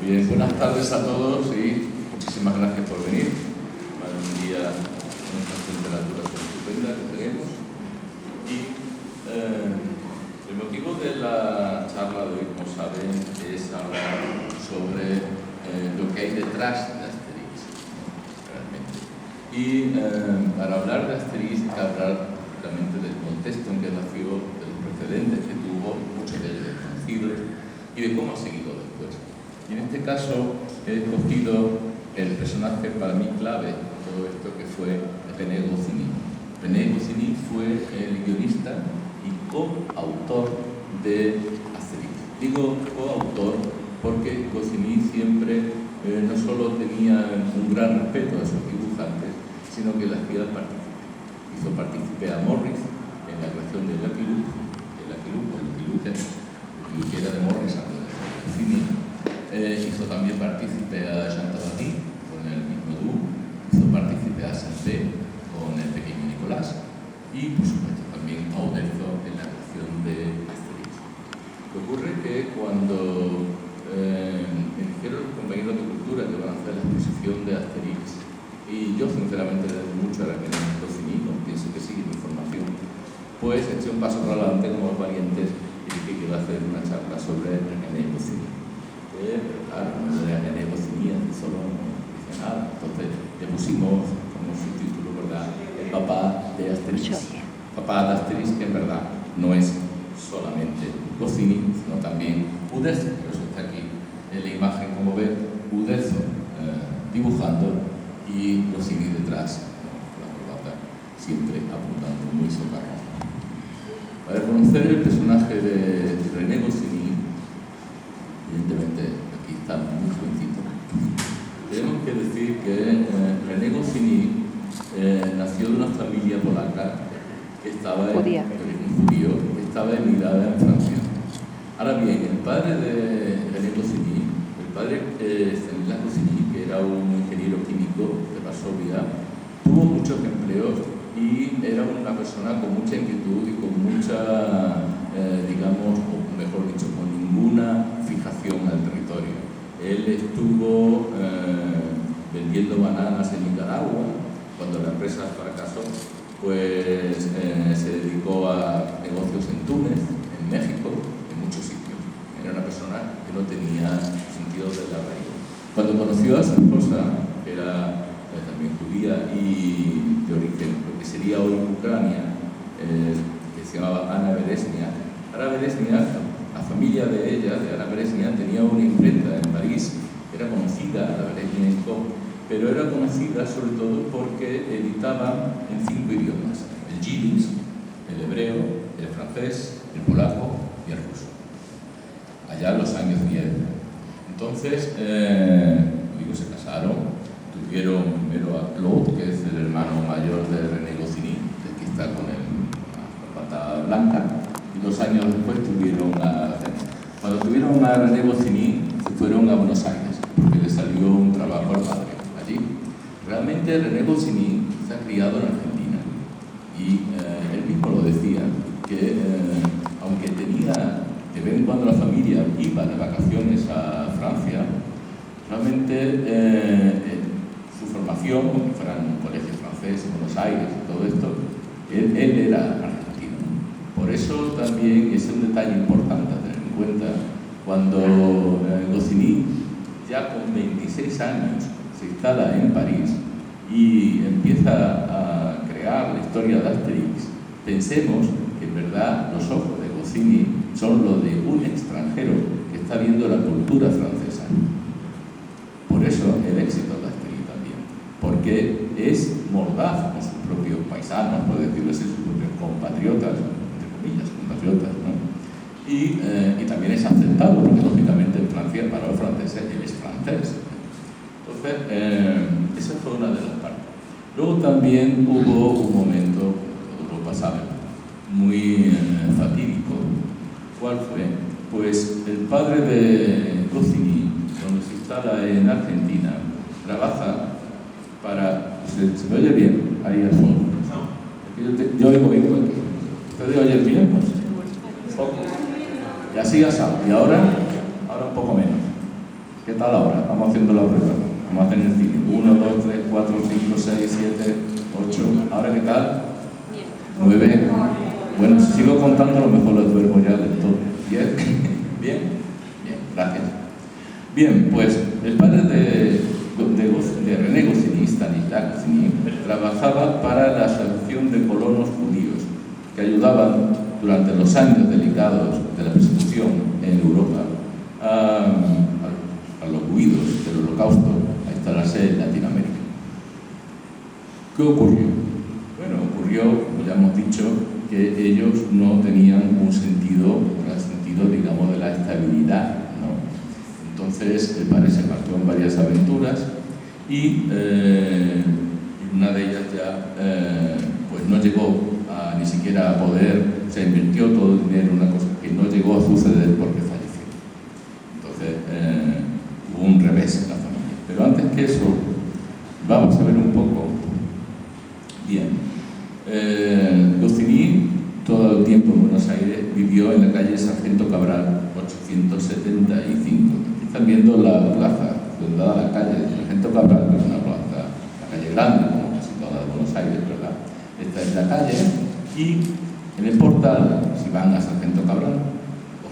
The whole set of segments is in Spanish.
Bien, buenas tardes a todos y muchísimas gracias por venir. Un día con estas temperaturas estupendas que tenemos. Y el motivo de la charla de hoy, como saben, es hablar sobre lo que hay detrás de Asterix, realmente. Y para hablar de Asterix hay que hablar realmente del contexto en que nació, de los precedentes que tuvo, muchos de ellos desconocidos, y de cómo ha seguido después. Y en este caso he escogido el personaje para mí clave en todo esto, que fue René Goscinny. René Goscinny fue el guionista y coautor de Asterix. Digo coautor porque Goscinny siempre no solo tenía un gran respeto a sus dibujantes, sino que le hacía participar. Hizo partícipe a Morris en la creación de Lucky Luke, que era de Morris antes de Goscinny. Hizo también partícipe a Jean Tabary con el mismo dúo, hizo partícipe a Saint-Beuve con el pequeño Nicolás y, por supuesto, también a Uderzo en la creación de Asterix. Lo que ocurre que cuando me dijeron los compañeros de cultura que van a hacer la exposición de Asterix, y yo sinceramente le doy mucho a René Goscinny, pienso que sigue mi formación, pues eché un paso para adelante como valientes y dije que iba a hacer una charla sobre René Goscinny. Pero claro, no era René Goscinny, solo no dice nada. Entonces le pusimos como subtítulo, ¿verdad?, el papá de Asterix. Papá de Asterix, que en verdad no es solamente Goscinny, sino también Uderzo, que eso está aquí en la imagen, como ven, Uderzo dibujando y Goscinny detrás, con la corbata siempre apuntando muy socarrón. Para conocer el personaje de René Goscinny, evidentemente aquí está muy jovencito, tenemos que decir que René Goscinny nació de una familia polaca que estaba judío, que estaba emigrada en Francia. Ahora bien, el padre de René Goscinny, el padre Stanislas Goscinny, que era un ingeniero químico de Varsovia, tuvo muchos empleos y era una persona con mucha inquietud y con mucha, digamos, o mejor dicho, con ninguna fijación al territorio. Él estuvo vendiendo bananas en Nicaragua. Cuando la empresa fracasó, pues se dedicó a negocios en Túnez, en México, en muchos sitios. Era una persona que no tenía sentido del arraigo. Cuando conoció a su esposa, que era también judía y de origen, lo que sería hoy Ucrania, que se llamaba Ana Beresnia. Ana Beresnia, la familia de ella, de Ana Beresnia, tenía una imprenta en París, era conocida, la Beresnia & Co., pero era conocida sobre todo porque editaba en 5 idiomas: el yiddish, el hebreo, el francés, el polaco y el ruso, allá en los años 10. Entonces, se casaron, tuvieron primero a Claude, que es el hermano mayor de René Goscinny, que aquí está con la pata blanca, y 2 años después tuvieron a René. Cuando tuvieron a René Goscinny, se fueron a Buenos Aires, porque le salió un trabajo al padre allí. Realmente René Goscinny se ha criado en Argentina, y él mismo lo decía, que aunque tenía, de vez en cuando la familia iba de vacaciones a Francia, realmente su formación, como fuera en un colegio francés en Buenos Aires y todo esto, él era argentino. Por eso también es un detalle importante a tener en cuenta cuando Goscinny, ya con 26 años, se instala en París y empieza a crear la historia de Asterix. Pensemos que en verdad los ojos de Goscinny son los de un extranjero que está viendo la cultura francesa. Por eso el éxito de Asterix también, porque es mordaz con sus propios paisanos, por decirlo así, sus propios compatriotas, entre comillas, compatriotas, ¿no? Y también es aceptado, porque lógicamente en Francia, para los franceses, él es francés. Entonces, esa fue una de las partes. Luego también hubo un momento, todos lo pasaban, muy fatídico. ¿Cuál fue? Pues el padre de Goscinny, cuando se instala en Argentina, trabaja para... ¿Se me oye bien? Ahí al fondo. Yo oigo bien aquí. ¿Ustedes oyen bien? Pues, poco. Y así asado. Y ahora un poco menos. ¿Qué tal ahora? Vamos haciendo la prueba. Vamos a tener 1, 2, 3, 4, 5, 6, 7, 8. ¿Ahora qué tal? 9. Bueno, si sigo contando, a lo mejor lo duermo ya del todo. ¿Bien? ¿Bien? Bien, gracias. Bien, pues el padre de René Goscinny, Stanislas Goscinny, trabajaba para la Asociación de Colonos Judíos, que ayudaban durante los años delicados de la persecución en Europa a los huidos del Holocausto a instalarse en Latinoamérica. ¿Qué ocurrió? Bueno, ocurrió, como ya hemos dicho, que ellos no tenían un sentido, digamos, de la estabilidad, ¿no? Entonces el padre se embarcó en varias aventuras y una de ellas ya pues no llegó ni siquiera a poder, se invirtió todo el dinero en una cosa que no llegó a suceder porque falleció. Entonces hubo un revés en la familia. Pero antes que eso, vamos a ver un poco. Bien, Goscinny todo el tiempo en Buenos Aires vivió en la calle Sargento Cabral 875. Están viendo la plaza, donde da la calle de Sargento Cabral, que es una plaza, la calle grande, como casi toda de Buenos Aires, ¿verdad? Esta es la calle, y en el portal, si van a Sargento Cabral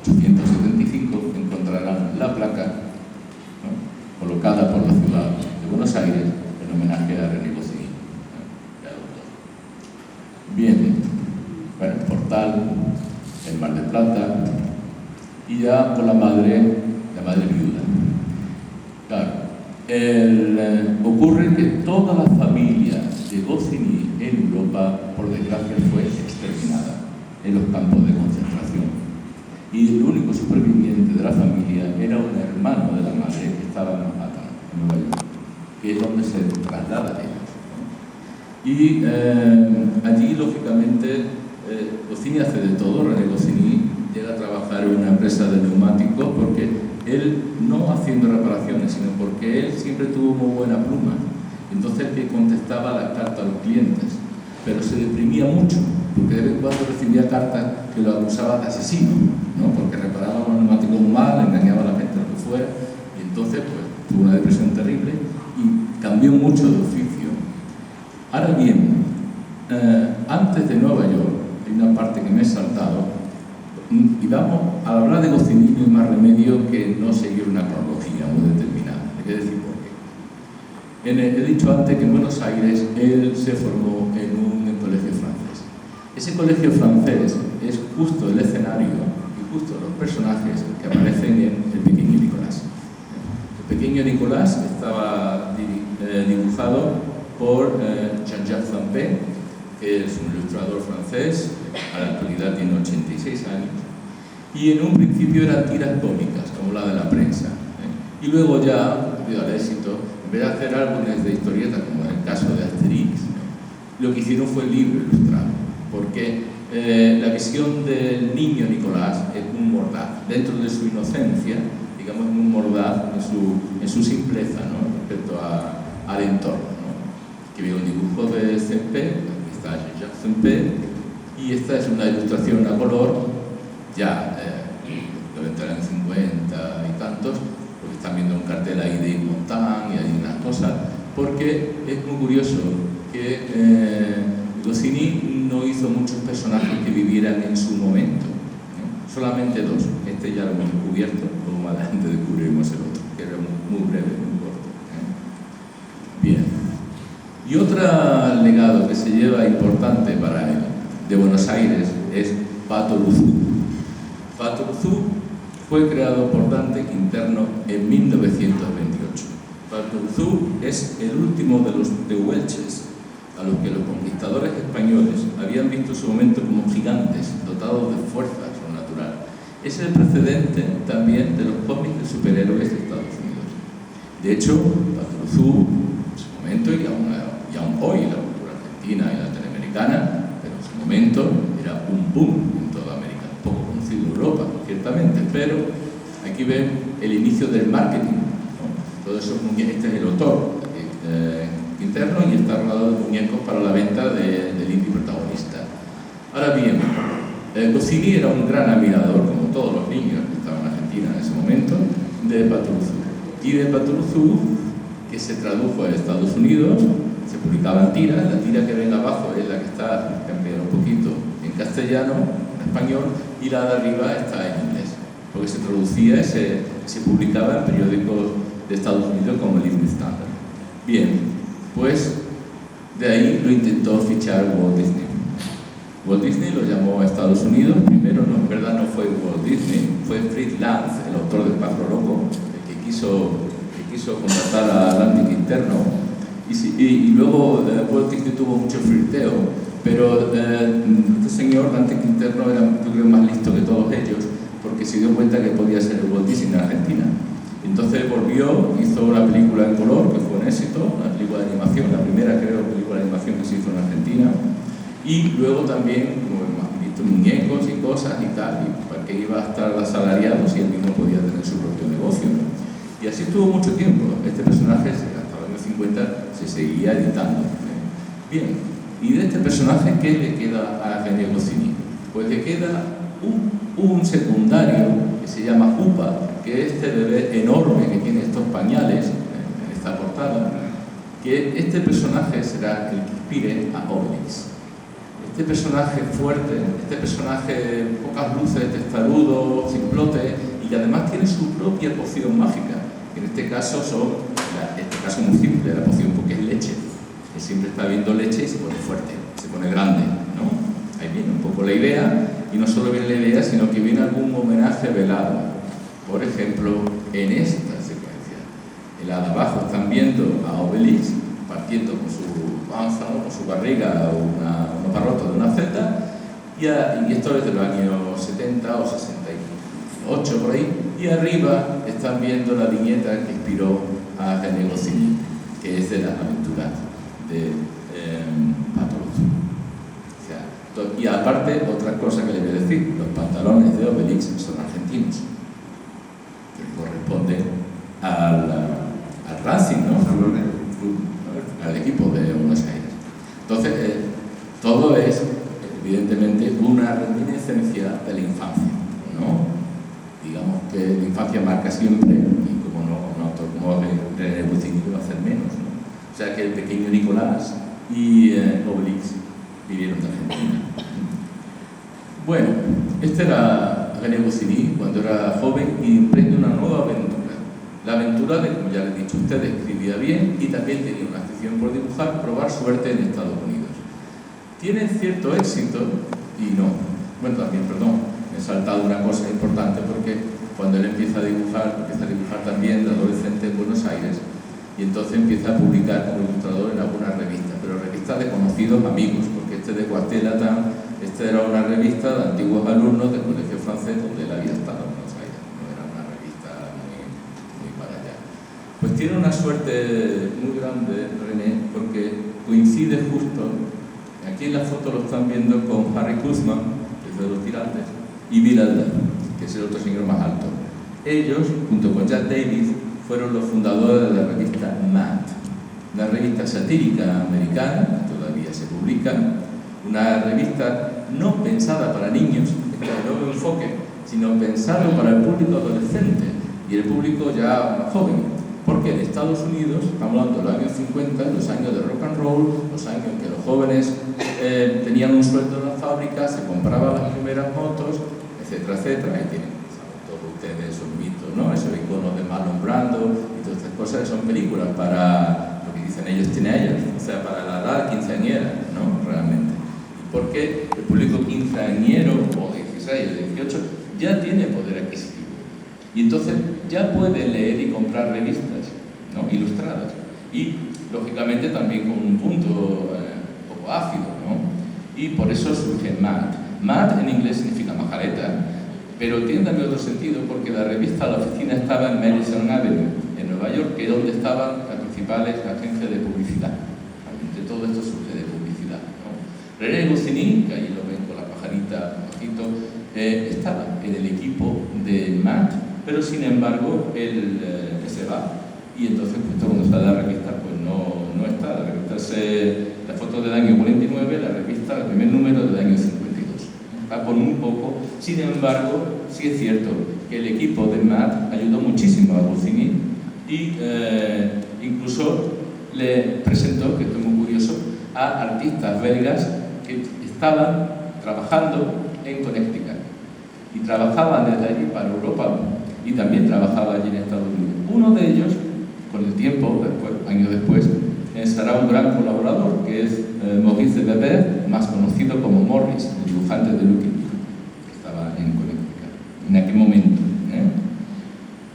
875, encontrarán la placa, ¿no?, colocada por la ciudad de Buenos Aires en homenaje a René Goscinny, Bien, bueno, el portal, el Mar del Plata, y ya con la madre viuda. Claro, ocurre que toda la familia de Goscinny en Europa, por desgracia, fue exterminada en los campos de concentración. Y el único superviviente de la familia era un hermano de la madre que estaba en Manhattan, en Nueva York, que es donde se traslada ellos. Y allí, lógicamente, Goscinny hace de todo. René Goscinny llega a trabajar en una empresa de neumáticos porque él, no haciendo reparaciones, sino porque él siempre tuvo muy buena pluma. Entonces él contestaba las cartas a los clientes, pero se deprimía mucho, porque de vez en cuando recibía cartas que lo acusaban de asesino, ¿no?, porque reparaba los neumáticos mal, engañaba a la gente, lo que fuera, y entonces pues tuvo una depresión terrible y cambió mucho de oficio. Ahora bien, antes de Nueva York, hay una parte que me he saltado, y vamos a hablar de Goscinny, no hay más remedio que no seguir una cronología muy determinada. Hay que decir por qué. He dicho antes que en Buenos Aires él se formó en un colegio francés. Ese colegio francés es justo el escenario y justo los personajes que aparecen en El pequeño Nicolás. El pequeño Nicolás estaba dibujado por Jean-Jacques Zampé, que es un ilustrador francés, a la actualidad tiene 86 años, y en un principio eran tiras cómicas, como la de la prensa, y luego ya, debido al éxito, en vez de hacer álbumes de historietas, como en el caso de Asterix, lo que hicieron fue el libro ilustrado, porque la visión del niño Nicolás es un mordaz, dentro de su inocencia, digamos, un mordaz en su simpleza, ¿no?, respecto al entorno, ¿no? Que viene un dibujo de Zampé, está Jean-Jacques Zampé, y esta es una ilustración a color, ya debe estar en 50 y tantos, porque están viendo un cartel ahí de Yves Montand y hay unas cosas, porque es muy curioso que Goscinny no hizo muchos personajes que vivieran en su momento, ¿no? Solamente dos. Este ya lo hemos descubierto, luego más adelante descubriremos el otro, que era muy breve, muy corto, Bien. Y otro legado que se lleva importante para él, de Buenos Aires, es Pato Luzú. Pato Luzú fue creado por Dante Quinterno en 1928. Pato Luzú es el último de los tehuelches, a los que los conquistadores españoles habían visto en su momento como gigantes, dotados de fuerza sobrenatural. Es el precedente también de los cómics de superhéroes de Estados Unidos. De hecho, Pato Luzú, en su momento, y aún hoy, la cultura argentina y latinoamericana, pero en su momento era un boom en toda América, poco conocido en Europa, ciertamente, pero aquí ven el inicio del marketing, ¿no? Todo eso, este es el autor interno y está rodeado de muñecos para la venta del indie protagonista. Ahora bien, Goscinny era un gran admirador, como todos los niños que estaban en Argentina en ese momento, de Pato Luzú. y de Patruzú, que se tradujo a Estados Unidos, se publicaban tiras. La tira que ven abajo es la que está, cambiada un poquito, en castellano, en español, y la de arriba está en inglés, porque se traducía, se publicaba en periódicos de Estados Unidos como el Evening Standard. Bien, pues de ahí lo intentó fichar Walt Disney. Walt Disney lo llamó a Estados Unidos. Primero, no, en verdad no fue Walt Disney, fue Fritz Lang, el autor del Pájaro Loco, el que quiso contratar a Atlantic Interno. Y luego Walt Disney tuvo mucho flirteo, pero este señor Atlantic Interno era, yo creo, más listo que todos ellos, porque se dio cuenta que podía ser el Walt Disney en Argentina. Entonces volvió, hizo una película en color que fue un éxito, una película de animación, la primera, creo, película de animación que se hizo en Argentina. Y luego también, como hemos visto, muñecos y cosas y tal, y para qué iba a estar asalariado si él mismo podía tener su propio negocio, ¿no? Y así estuvo mucho tiempo. Este personaje, hasta los años 50, se seguía editando. Bien, y de este personaje, ¿qué le queda a René Goscinny? Pues le queda un secundario que se llama Upa, que es este bebé enorme que tiene estos pañales en esta portada, que este personaje será el que inspire a Obelix. Este personaje fuerte, este personaje pocas luces, testarudo, simplote, y que además tiene su propia poción mágica, que en este caso es muy simple, la poción, porque es leche. Él siempre está viendo leche y se pone fuerte, se pone grande, ¿no? Ahí viene un poco la idea, y no solo viene la idea, sino que viene algún homenaje velado. Por ejemplo, en esta secuencia, en la de abajo están viendo a Obelix partiendo con su panza, ¿no? Con su barriga, unos barrotes de una celda, y esto es de los años 70 o 68 por ahí, y arriba están viendo la viñeta que inspiró a René Goscinny, que es de las aventuras de Patruzú. Y aparte, otra cosa que le voy a decir, los pantalones de Obelix son argentinos, que corresponden al Racing, ¿no? Al equipo de Buenos Aires. Entonces, todo es, evidentemente, una reminiscencia de la infancia, ¿no? Digamos que la infancia marca siempre, y como René Goscinny va a hacer menos, ¿no? O sea que el pequeño Nicolás y Obelix vivieron de Argentina. Bueno, este era René Goscinny cuando era joven y emprende una nueva aventura. La aventura de, como ya les he dicho a ustedes, escribía bien y también tenía una afición por dibujar, probar suerte en Estados Unidos. Tiene cierto éxito y no. Bueno, también, perdón, me he saltado una cosa importante, porque cuando él empieza a dibujar también de adolescente en Buenos Aires, y entonces empieza a publicar como ilustrador en algunas revistas, pero revistas de conocidos amigos, porque este de Cuartelatan, era una revista de antiguos alumnos del colegio francés donde él había estado en Buenos Aires, no era una revista muy para allá. Pues tiene una suerte muy grande René, porque coincide justo, aquí en la foto lo están viendo, con Harry Kuzman, que es de los tirantes, y Bill Adler, que es el otro señor más alto. Ellos, junto con Jack Davis, fueron los fundadores de la revista Mad, una revista satírica americana, todavía se publica, una revista no pensada para niños, este nuevo enfoque, sino pensado para el público adolescente y el público ya más joven, porque en Estados Unidos, estamos hablando de los años 50, los años de rock and roll, los años en que los jóvenes tenían un sueldo en la fábrica, se compraban las primeras motos, etcétera, etcétera. Ahí tienen, saben todos ustedes, esos mitos, ¿no? Esos iconos de Marlon Brando y todas estas cosas, que son películas para lo que dicen ellos teenagers, o sea, para la edad quinceañera, ¿no? Realmente. Porque el público quinceañero o 16 o 18 ya tiene poder adquisitivo y entonces ya puede leer y comprar revistas, ¿no? Ilustradas, y lógicamente también con un punto un poco ácido, ¿no? Y por eso surge Mad. Mad en inglés significa majareta, pero tiene también otro sentido, porque la oficina estaba en Madison Avenue, en Nueva York, que es donde estaban las principales agencias de publicidad. De todo esto surge de publicidad, ¿no? René Goscinny, que ahí lo ven con la pajarita bajito, estaba en el equipo de Mad, pero sin embargo él se va, y entonces justo cuando sale la revista pues no está. La revista la foto del año 49, la revista, el primer número del año 52. Va con un poco, sin embargo, sí es cierto que el equipo de Mad ayudó muchísimo a Goscinny y incluso le presentó, que esto es muy curioso, a artistas belgas que estaban trabajando en Connecticut y trabajaban desde allí para Europa y también trabajaba allí en Estados Unidos. Uno de ellos, con el tiempo, años después, será un gran colaborador, que es Maurice de Weber, más conocido como Morris, el dibujante de Lucky Luke, que estaba en Connecticut en aquel momento.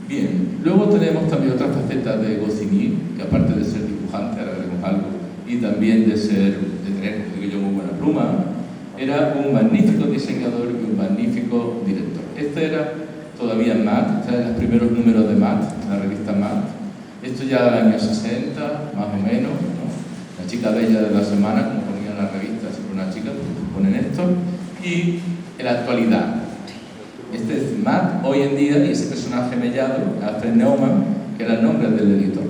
Bien, luego tenemos también otra faceta de Goscinny, que aparte de ser dibujante, ahora veremos algo, y también de tener, como digo yo, muy buena pluma, era un magnífico diseñador y un magnífico director. Este era todavía Mad, este eran los primeros números de Mad, la revista Mad. Esto ya en los años 60, más o menos, ¿no? La chica bella de la semana, como ponían las revistas, siempre una chica, pues ponen esto. Y en la actualidad, este es Mad hoy en día, y ese personaje mellado, Alfred Neumann, que era el nombre del editor,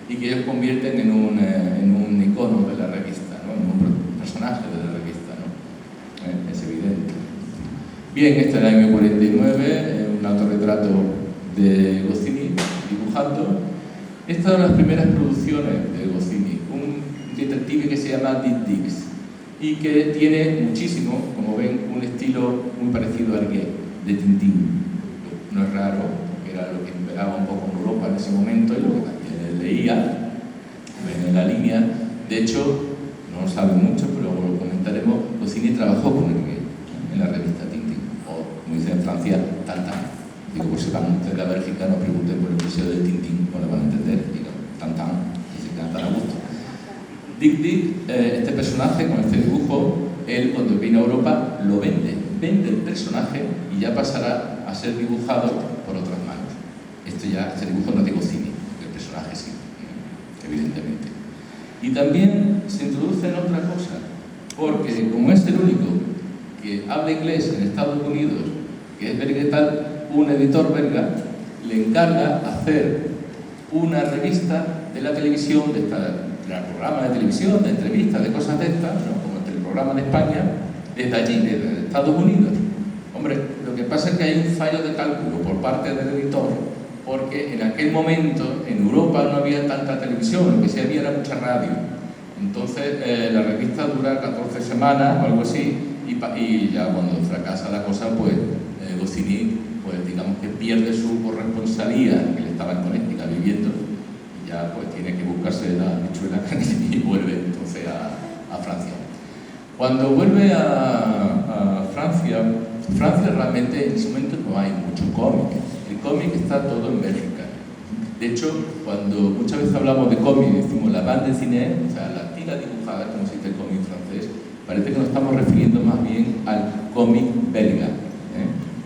y que ellos convierten en un icono de la revista, ¿no? En un personaje de la revista, ¿no? Es evidente. Bien, este es el año 49, un autorretrato de Goscinny dibujando. Estas son las primeras producciones de Goscinny, un detective que se llama Dick Dix y que tiene muchísimo, como ven, un estilo muy parecido al de Tintín. No es raro, porque era lo que imperaba un poco en Europa en ese momento y lo que también leía, ven en la línea. De hecho, no lo saben mucho, pero luego lo comentaremos, Goscinny trabajó con Hergé en la revista Tintín, o como dicen en Francia, Tintin. Digo, por si van ustedes a Bélgica, no pregunten por el museo de Tintín, no lo van a entender, digo, Tintin, y se quedan tan a gusto. Dick Dick, este personaje con este dibujo, él cuando viene a Europa lo vende el personaje y ya pasará a ser dibujado por otras manos. Este dibujo no es de Goscinny, el personaje sí, evidentemente. Y también se introduce en otra cosa, porque como es el único que habla inglés en Estados Unidos, que es belga, un editor belga le encarga hacer una revista de la televisión, de programas de televisión, de entrevistas, de cosas de estas, ¿no? Como el programa de España, desde allí, desde Estados Unidos. Hombre, lo que pasa es que hay un fallo de cálculo por parte del editor, porque en aquel momento en Europa no había tanta televisión, lo que sí había era mucha radio. Entonces la revista dura 14 semanas o algo así, y ya cuando fracasa la cosa, pues Goscinny, pues digamos que pierde su corresponsalía, que le estaba en Connecticut viviendo, y ya pues tiene que buscarse la bichuela y vuelve entonces a Francia. Cuando vuelve a Francia realmente en ese momento no hay mucho cómic. El cómic está todo en Bélgica. De hecho, cuando muchas veces hablamos de cómic, decimos la bande dessinée, o sea, la tira dibujada, como se dice el cómic francés, parece que nos estamos refiriendo más bien al cómic belga.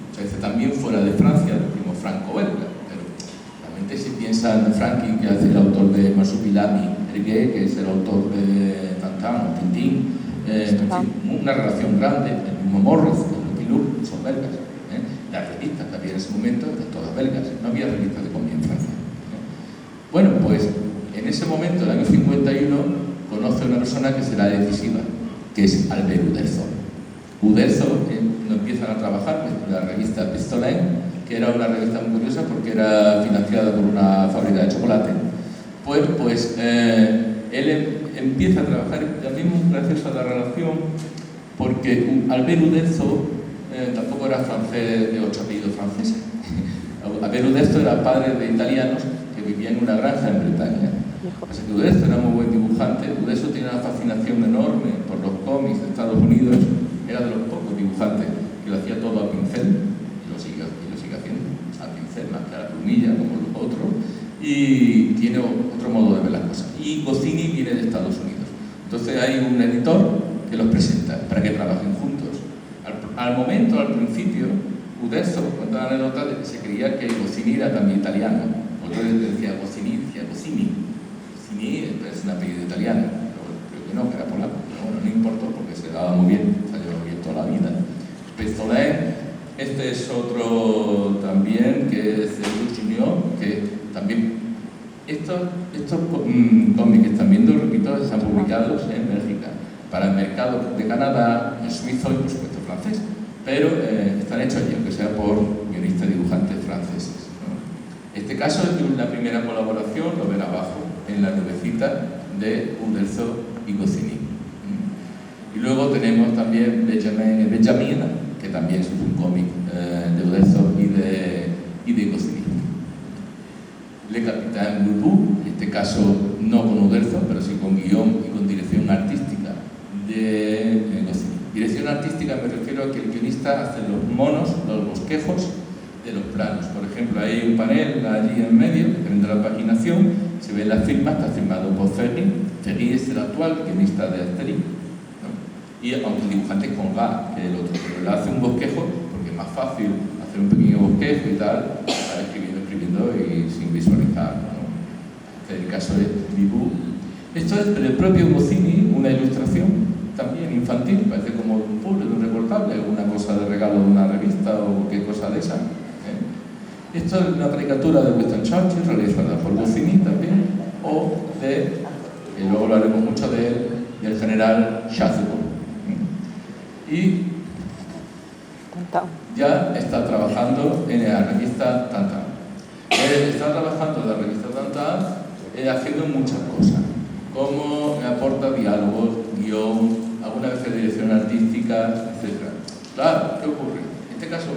Muchas veces también fuera de Francia, decimos franco-belga, pero realmente si piensan en Franklin, que es el autor de Marsupilami, Hergé, que es el autor de Tintin o Tintín, en fin, una relación grande, el mismo Morris, el Lucky Luke, son belgas. Las revistas que había en ese momento, todas belgas, no había revistas de cómic en Francia. Bueno, pues en ese momento, el año 51, conoce a una persona que será decisiva, que es Albert Uderzo. Uderzo no empiezan a trabajar en la revista Pistolet, que era una revista muy curiosa porque era financiada por una fábrica de chocolate. Pues él empieza a trabajar también muy gracias a la relación, porque Albert Uderzo tampoco era francés de 8 apellidos franceses. Albert Uderzo era padre de italianos que vivían en una granja en Bretaña. Así que Uderzo era muy buen dibujante. Uderzo tiene una fascinación enorme por los cómics de Estados Unidos. Era de los pocos dibujantes que lo hacía todo a pincel, y lo sigue haciendo a pincel, más que a la plumilla como los otros, y tiene otro modo de ver las cosas. Y Goscinny viene de Estados Unidos. Entonces hay un editor que los presenta para que trabajen juntos. Al principio, Uderzo cuenta la anécdota de que se creía que Goscinny era también italiano. Otro decía Goscinny, Goscinny es un apellido italiano, pero creo que no, que era polaco. Pero bueno, no importó porque se daba muy bien, salió bien toda la vida. Pistolet, este es otro también, que es de Luc Junior, que también estos cómics que están viendo, repito, están publicados en Bélgica, para el mercado de Canadá, el suizo y por supuesto francés, pero están hechos allí, aunque sea por guionistas y dibujantes franceses, ¿no? Este caso es la primera colaboración, lo ven abajo, en la nubecita de Uderzo y Goscinny. Y luego tenemos también Benjamin et Benjamin, que también es un cómic de Uderzo y de Goscinny. Le Capitaine Bulbou, en este caso no con Uderzo, pero sí con guión y con dirección artística de Goscinny. Dirección artística me refiero a que el guionista hace los monos, los bosquejos de los planos. Por ejemplo, hay un panel allí en medio, dependiendo de la paginación, se ve la firma, está firmado por Ferry. Ferry es el actual guionista de Asterix, ¿no? Y aunque el dibujante es con Ga, que es el otro, pero él hace un bosquejo porque es más fácil hacer un pequeño bosquejo y tal, estar escribiendo y sin visualizar, ¿no? El caso es Bulbou. Esto es del propio Goscinny, una ilustración también infantil, parece como un puzzle, un recortable, alguna cosa de regalo de una revista o cualquier cosa de esa. Esto es una caricatura de Winston Churchill realizada por Goscinny también, o de, y luego hablaremos mucho de él, del general Chazeau. Y ya está trabajando en la revista Tintin. Está trabajando en la revista Tintin haciendo muchas cosas, como aporta diálogos, guión, alguna vez dirección artística, etc. Claro, ¿qué ocurre? En este caso,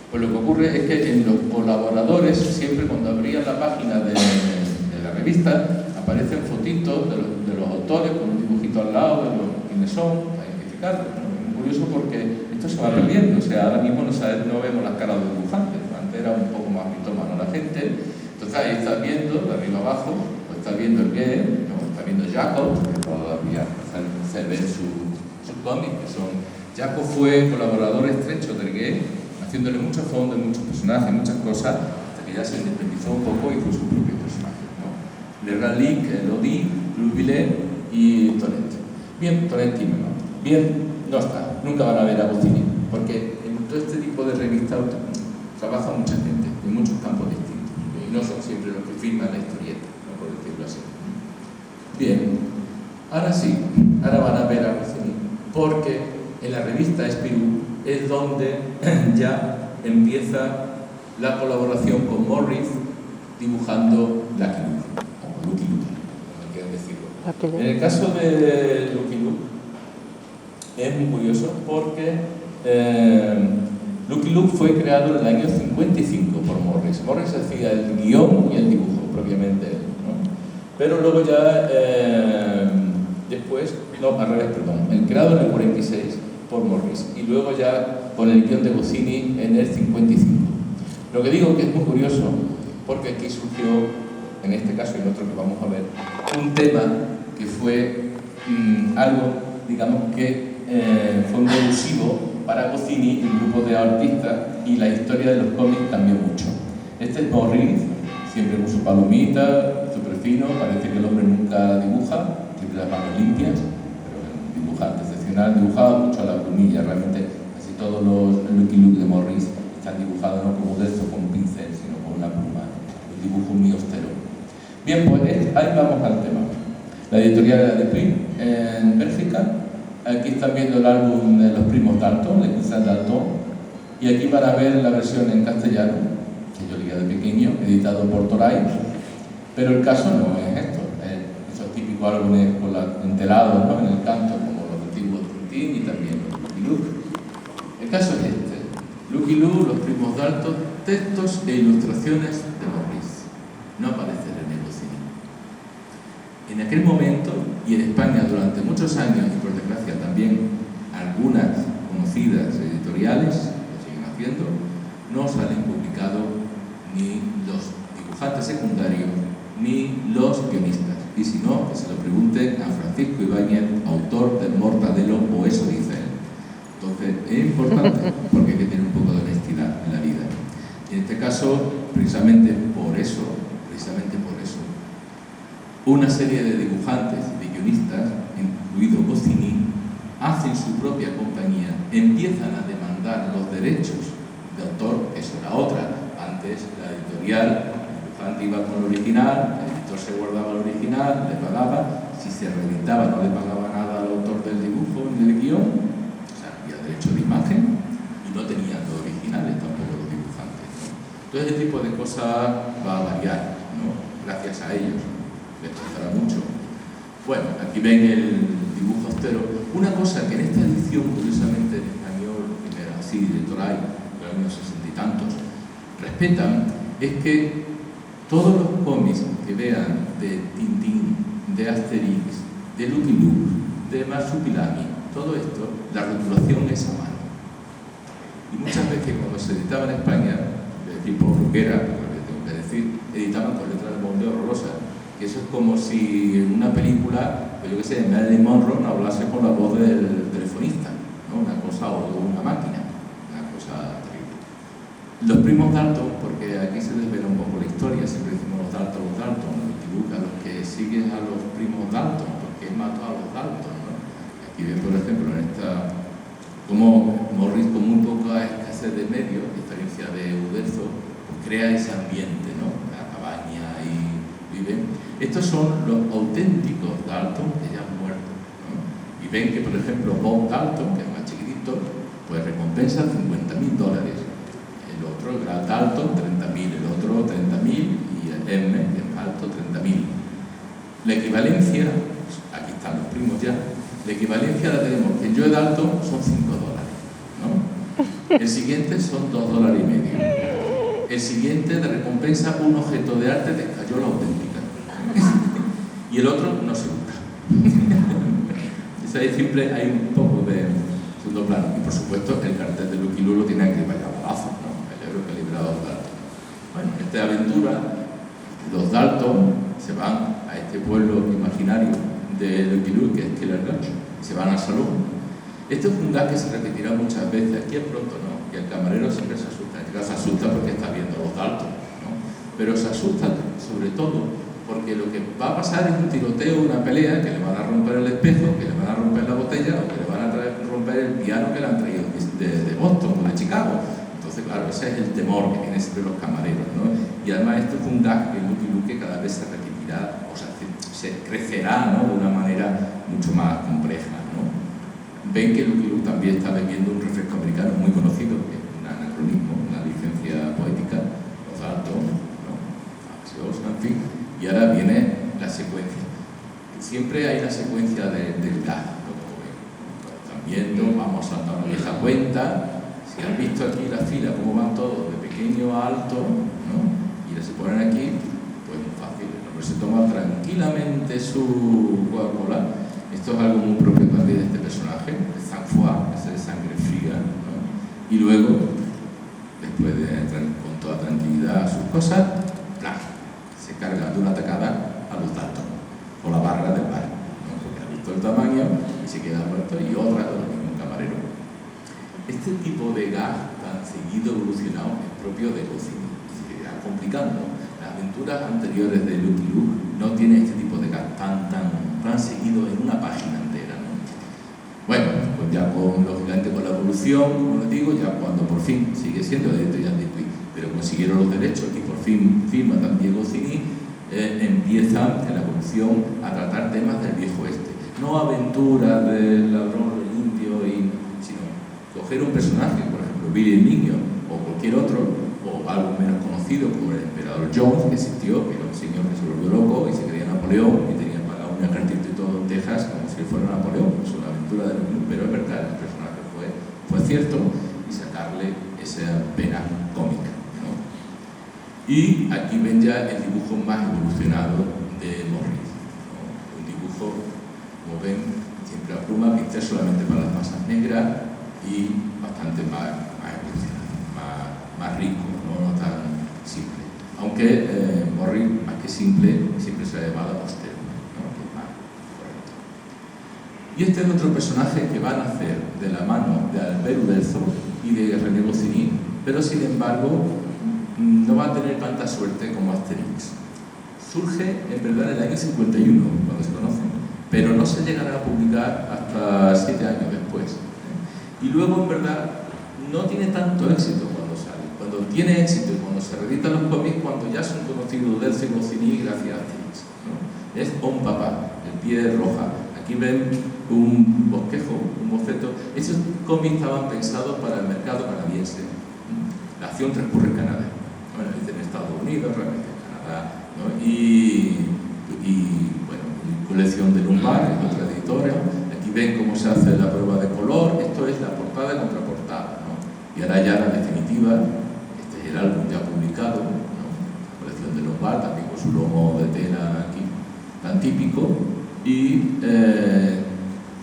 pues lo que ocurre es que en los colaboradores, siempre cuando abrían la página de la revista, aparecen fotitos de los autores con un dibujito al lado de los quiénes son, para identificarlos, ¿no? Es muy curioso porque esto se va perdiendo, o sea, ahora mismo no vemos las caras de los dibujantes, antes era un poco más mitómano la gente, entonces ahí estás viendo, de arriba abajo, pues estás viendo el que, no, está viendo Jacob, que todavía se ve sus cómics, que son... Jacob fue colaborador estrecho del Gué, haciéndole mucho fondo, muchos personajes, muchas cosas, hasta que ya se independizó un poco y fue su propio personaje, ¿no? Le Ralic, Lodi, Louis y Tonet. Bien, Tonet y Memo. Bien, no está, nunca van a ver a Goscinny, porque en todo este tipo de revistas trabaja mucha gente, en muchos campos distintos, y no son siempre los que firman la historieta, ¿no? Por decirlo así. Bien, ahora sí, ahora van a ver a Goscinny, porque en la revista Spirou es donde ya empieza la colaboración con Morris dibujando Lucky Luke, o Lucky Luke, como quieran decirlo. En el caso de Lucky Luke es muy curioso porque Lucky Luke fue creado en el año 55 por Morris. Morris hacía el guión y el dibujo, propiamente él, ¿no? Pero luego ya después, no, al revés, perdón, el creado en el 46 por Morris y luego ya con el guión de Goscinny en el 55. Lo que digo que es muy curioso porque aquí surgió, en este caso y en otro que vamos a ver, un tema que fue algo, digamos que fue un revulsivo para Goscinny, un grupo de artistas, y la historia de los cómics cambió mucho. Este es Morris, siempre con su palomita, súper fino, parece que el hombre nunca dibuja, siempre las manos limpias, pero un dibujante excepcional, dibujaba mucho a la plumilla, realmente casi todos los Lucky Luke de Morris están dibujados no como Uderzo con un pincel, sino con una pluma, un dibujo muy austero. Bien, pues ahí vamos al tema. La editorial era de Print en Bélgica. Aquí están viendo el álbum de los primos Dalton, de Vincent Dalton, y aquí van a ver la versión en castellano, que yo leía de pequeño, editado por Toray, pero el caso no es esto, esos típicos álbumes con entelados, ¿no?, en el canto, como los antiguos Tintín y también los Lucky Luke. El caso es este, Lucky Luke, los primos Dalton, textos e ilustraciones de Morris. No aparece René Goscinny. En aquel momento, y en España durante muchos años, y por desgracia también algunas conocidas editoriales lo siguen haciendo, no salen publicados ni los dibujantes secundarios ni los guionistas. Y si no, que se lo pregunten a Francisco Ibáñez, autor del Mortadelo, o eso dice él. Entonces, es importante porque hay que tener un poco de honestidad en la vida. Y en este caso, precisamente por eso, una serie de dibujantes, de guionistas, incluido Goscinny, hacen su propia compañía, empiezan a demandar los derechos de autor, eso era otra. Antes la editorial, el dibujante iba con el original, el editor se guardaba el original, le pagaba, si se reeditaba no le pagaba nada al autor del dibujo ni del guión, o sea, había derecho de imagen y no tenían los originales tampoco los dibujantes, ¿no? Todo ese tipo de cosas va a variar, ¿no? Gracias a ellos. Les costará mucho. Bueno, aquí ven el dibujo austero. Una cosa que en esta edición, curiosamente en español, primera así, de Toray, de los años 60 y tantos, respetan, es que todos los cómics que vean de Tintín, de Asterix, de Lucky Luke, de Marsupilami, todo esto, la rotulación es a mano. Y muchas veces cuando se editaba en España, de tipo rockera, lo que tengo que decir, editaban con letras de bombeo horrorosas. Que eso es como si en una película, pues yo qué sé, Marilyn Monroe hablase con la voz del telefonista, ¿no? Una cosa, o de una máquina, una cosa terrible. Los primos Dalton, porque aquí se desvela un poco la historia, siempre decimos los Dalton, los que siguen a los primos Dalton, porque mató a los Dalton, ¿no? Aquí ven, por ejemplo, en esta, como Morris, con muy poca escasez de medios, a diferencia de Uderzo, pues crea ese ambiente, ¿no? La cabaña y viven. Estos son los auténticos Dalton que ya han muerto, ¿no? Y ven que, por ejemplo, Bob Dalton, que es más chiquitito, pues recompensa $50.000. El otro, el Gran Dalton, 30.000, el otro 30.000 y el M, el alto, 30.000. La equivalencia, aquí están los primos ya, la equivalencia la tenemos que Joe Dalton son $5, ¿no? El siguiente son $2.50. El siguiente de recompensa un objeto de arte de escayola auténtica. Y el otro no se busca. Siempre hay un poco de segundo plano. Y por supuesto el cartel de Lucky Luke lo tiene que vaya a balazo, ¿no? El héroe que ha librado a los Dalton. Bueno, en esta aventura los Dalton se van a este pueblo imaginario de Lucky Luke, que es Killer Gulch, y se van al salón. Este es un gag que se repetirá muchas veces. Aquí es pronto, ¿no? Y el camarero siempre se asusta. Se asusta porque está viendo a los Dalton, ¿no? Pero se asusta sobre todo porque lo que va a pasar es un tiroteo, una pelea, que le van a romper el espejo, que le van a romper la botella o que le van a romper el piano que le han traído de Boston o de Chicago. Entonces, claro, ese es el temor que tienen siempre los camareros, ¿no? Y además esto es un gag que Lucky Luke cada vez se repetirá, o sea, se crecerá, ¿no? De una manera mucho más compleja, ¿no? Ven que Lucky Luke también está bebiendo un refresco americano muy conocido, que es un anacronismo, una licencia poética, los Dalton, ¿no? En fin. Y ahora viene la secuencia. Siempre hay la secuencia del gag, ¿no? Como ven. Están viendo, vamos a dar una vieja cuenta. Si han visto aquí la fila, cómo van todos de pequeño a alto, ¿no? Y se ponen aquí, pues muy fácil. El hombre se toma tranquilamente su Coca-Cola. Esto es algo muy propio también de este personaje, de sang-froid, ese de sangre fría, ¿no? Y luego, después de entrar con toda tranquilidad a sus cosas, ¡plá!, se carga de una tacada a los Dalton, o la barra del bar, ¿no? Porque ha visto el tamaño y se queda muerto, y otra con el mismo camarero. Este tipo de gag tan seguido evolucionado es propio de cocina, se irá complicando. Las aventuras anteriores de Lucky Luke no tienen este tipo de gag tan seguido en una página entera, ¿no? Bueno, pues ya lógicamente con la evolución, como les digo, ya cuando por fin sigue siendo de Editorial Dupuy, pero consiguieron los derechos y por fin firma también Goscinny, empiezan en la evolución a tratar temas del viejo oeste. No aventuras del ladrón, del indio, sino coger un personaje, por ejemplo, Billy el Niño, o cualquier otro, o algo menos conocido como el emperador Jones, que existió, que era un señor que se volvió loco y se creía Napoleón y tenía pagado un ejército y todo en Texas como si fuera Napoleón. Es una aventura de Lucky Luke, pero es verdad, el personaje fue cierto, y sacarle esa pena cómica, ¿no? Y aquí ven ya el dibujo más evolucionado de Morris, ¿no? Un dibujo, como ven, siempre a pluma, pinta solamente para las masas negras y bastante más evolucionado, más rico, no tan simple. Aunque Morris, más que simple, siempre se ha llamado austero, ¿no? Que es más correcto. Y este es otro personaje que van a hacer de la mano de Albert Uderzo y de René Goscinny, pero sin embargo no va a tener tanta suerte como Asterix. Surge en verdad en el año 51, cuando se conocen, pero no se llegará a publicar hasta 7 años después. Y luego en verdad no tiene tanto éxito cuando sale. Cuando tiene éxito y cuando se reeditan los cómics, cuando ya son conocidos Uderzo y Goscinny gracias a Asterix, ¿no? Es Un Papá, el pie roja. Aquí ven un bosquejo, un boceto. Esos cómics estaban pensados para el mercado canadiense. La acción transcurre en Canadá. Bueno, Estados Unidos, realmente en Canadá, ¿no? Y bueno, colección de Lombard, es otra editora. Aquí ven cómo se hace la prueba de color. Esto es la portada contra portada, ¿no? Y ahora ya la definitiva, este es el álbum ya publicado, ¿no? La colección de Lombard, también con su lomo de tela aquí tan típico. Y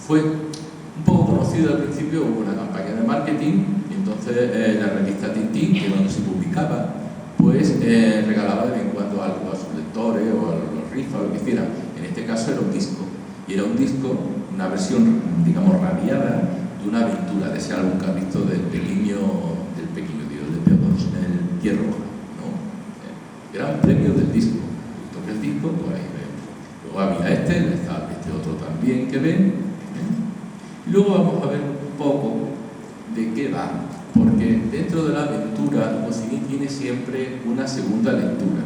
fue un poco conocido al principio, hubo una campaña de marketing, y entonces la revista Tintín, que donde se publicaba, pues regalaba de vez en cuando algo a sus lectores o a los rifas, lo que hicieran. En este caso era un disco, y era un disco, una versión, digamos, radiada de una aventura de ese álbum que han visto del pequeño Dios, el Pierre Roja, ¿no? Gran premio del disco. Toqué el disco, pues ahí ven. Luego había este otro también que ven. Y luego vamos a ver un poco de qué va, porque dentro de la aventura Goscinny tiene siempre una segunda lectura.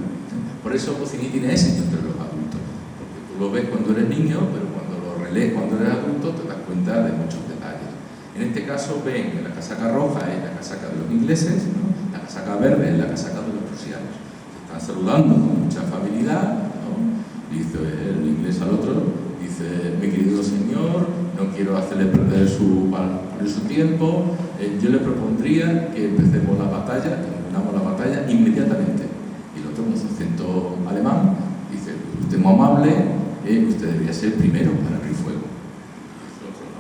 Por eso Goscinny tiene éxito entre los adultos, porque tú lo ves cuando eres niño, pero cuando lo relees cuando eres adulto te das cuenta de muchos detalles. En este caso ven que la casaca roja es la casaca de los ingleses, ¿no? La casaca verde es la casaca de los prusianos. Se están saludando con mucha afabilidad, ¿no? Dice el inglés al otro, dice: mi querido señor, no quiero hacerle perder su tiempo, yo le propondría que empecemos la batalla, que terminamos la batalla inmediatamente. Y el otro, con su acento alemán, dice: usted es muy amable, usted debería ser el primero para abrir fuego.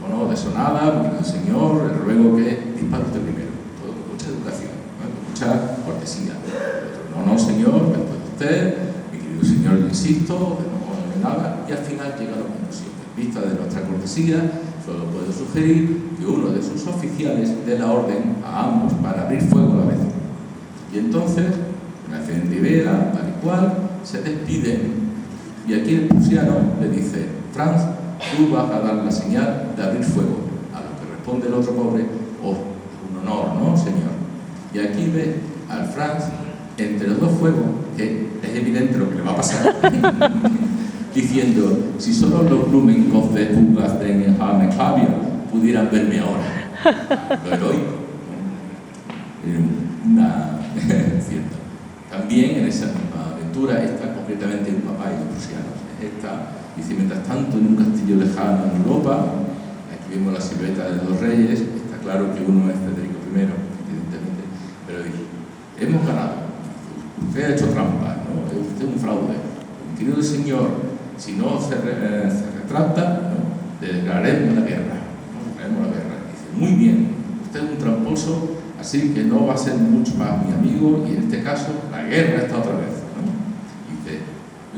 No, de eso nada, mi querido señor, le ruego que dispare usted primero. Todo con mucha educación, ¿no? Con mucha cortesía. No, señor, después de usted, mi querido señor, le insisto, de no nada, y al final llega a la conclusión. En vista de nuestra cortesía, solo puedo sugerir que uno de sus oficiales dé la orden a ambos para abrir fuego a la vez. Y entonces, una excelente idea, tal y cual, se despiden, y aquí el prusiano le dice: Franz, tú vas a dar la señal de abrir fuego. A lo que responde el otro pobre: oh, un honor, ¿no, señor? Y aquí ve al Franz entre los dos fuegos, que es evidente lo que le va a pasar, diciendo: si solo los Blumenkopf de Hugas de Javier pudieran verme ahora. Lo heroico, cierto. También en esa misma aventura está concretamente un papá y los prusianos. Dice: mientras tanto, en un castillo lejano en Europa, aquí vemos la silueta de dos reyes, está claro que uno es Federico I, evidentemente, pero dice: hemos ganado, usted ha hecho trampa, ¿no? Usted es un fraude. Mi querido señor, si no se retracta, ¿no?, le declararemos la guerra. Dice: muy bien, usted es un tramposo, así que no va a ser mucho más mi amigo, y en este caso la guerra está otra vez, ¿no? Dice: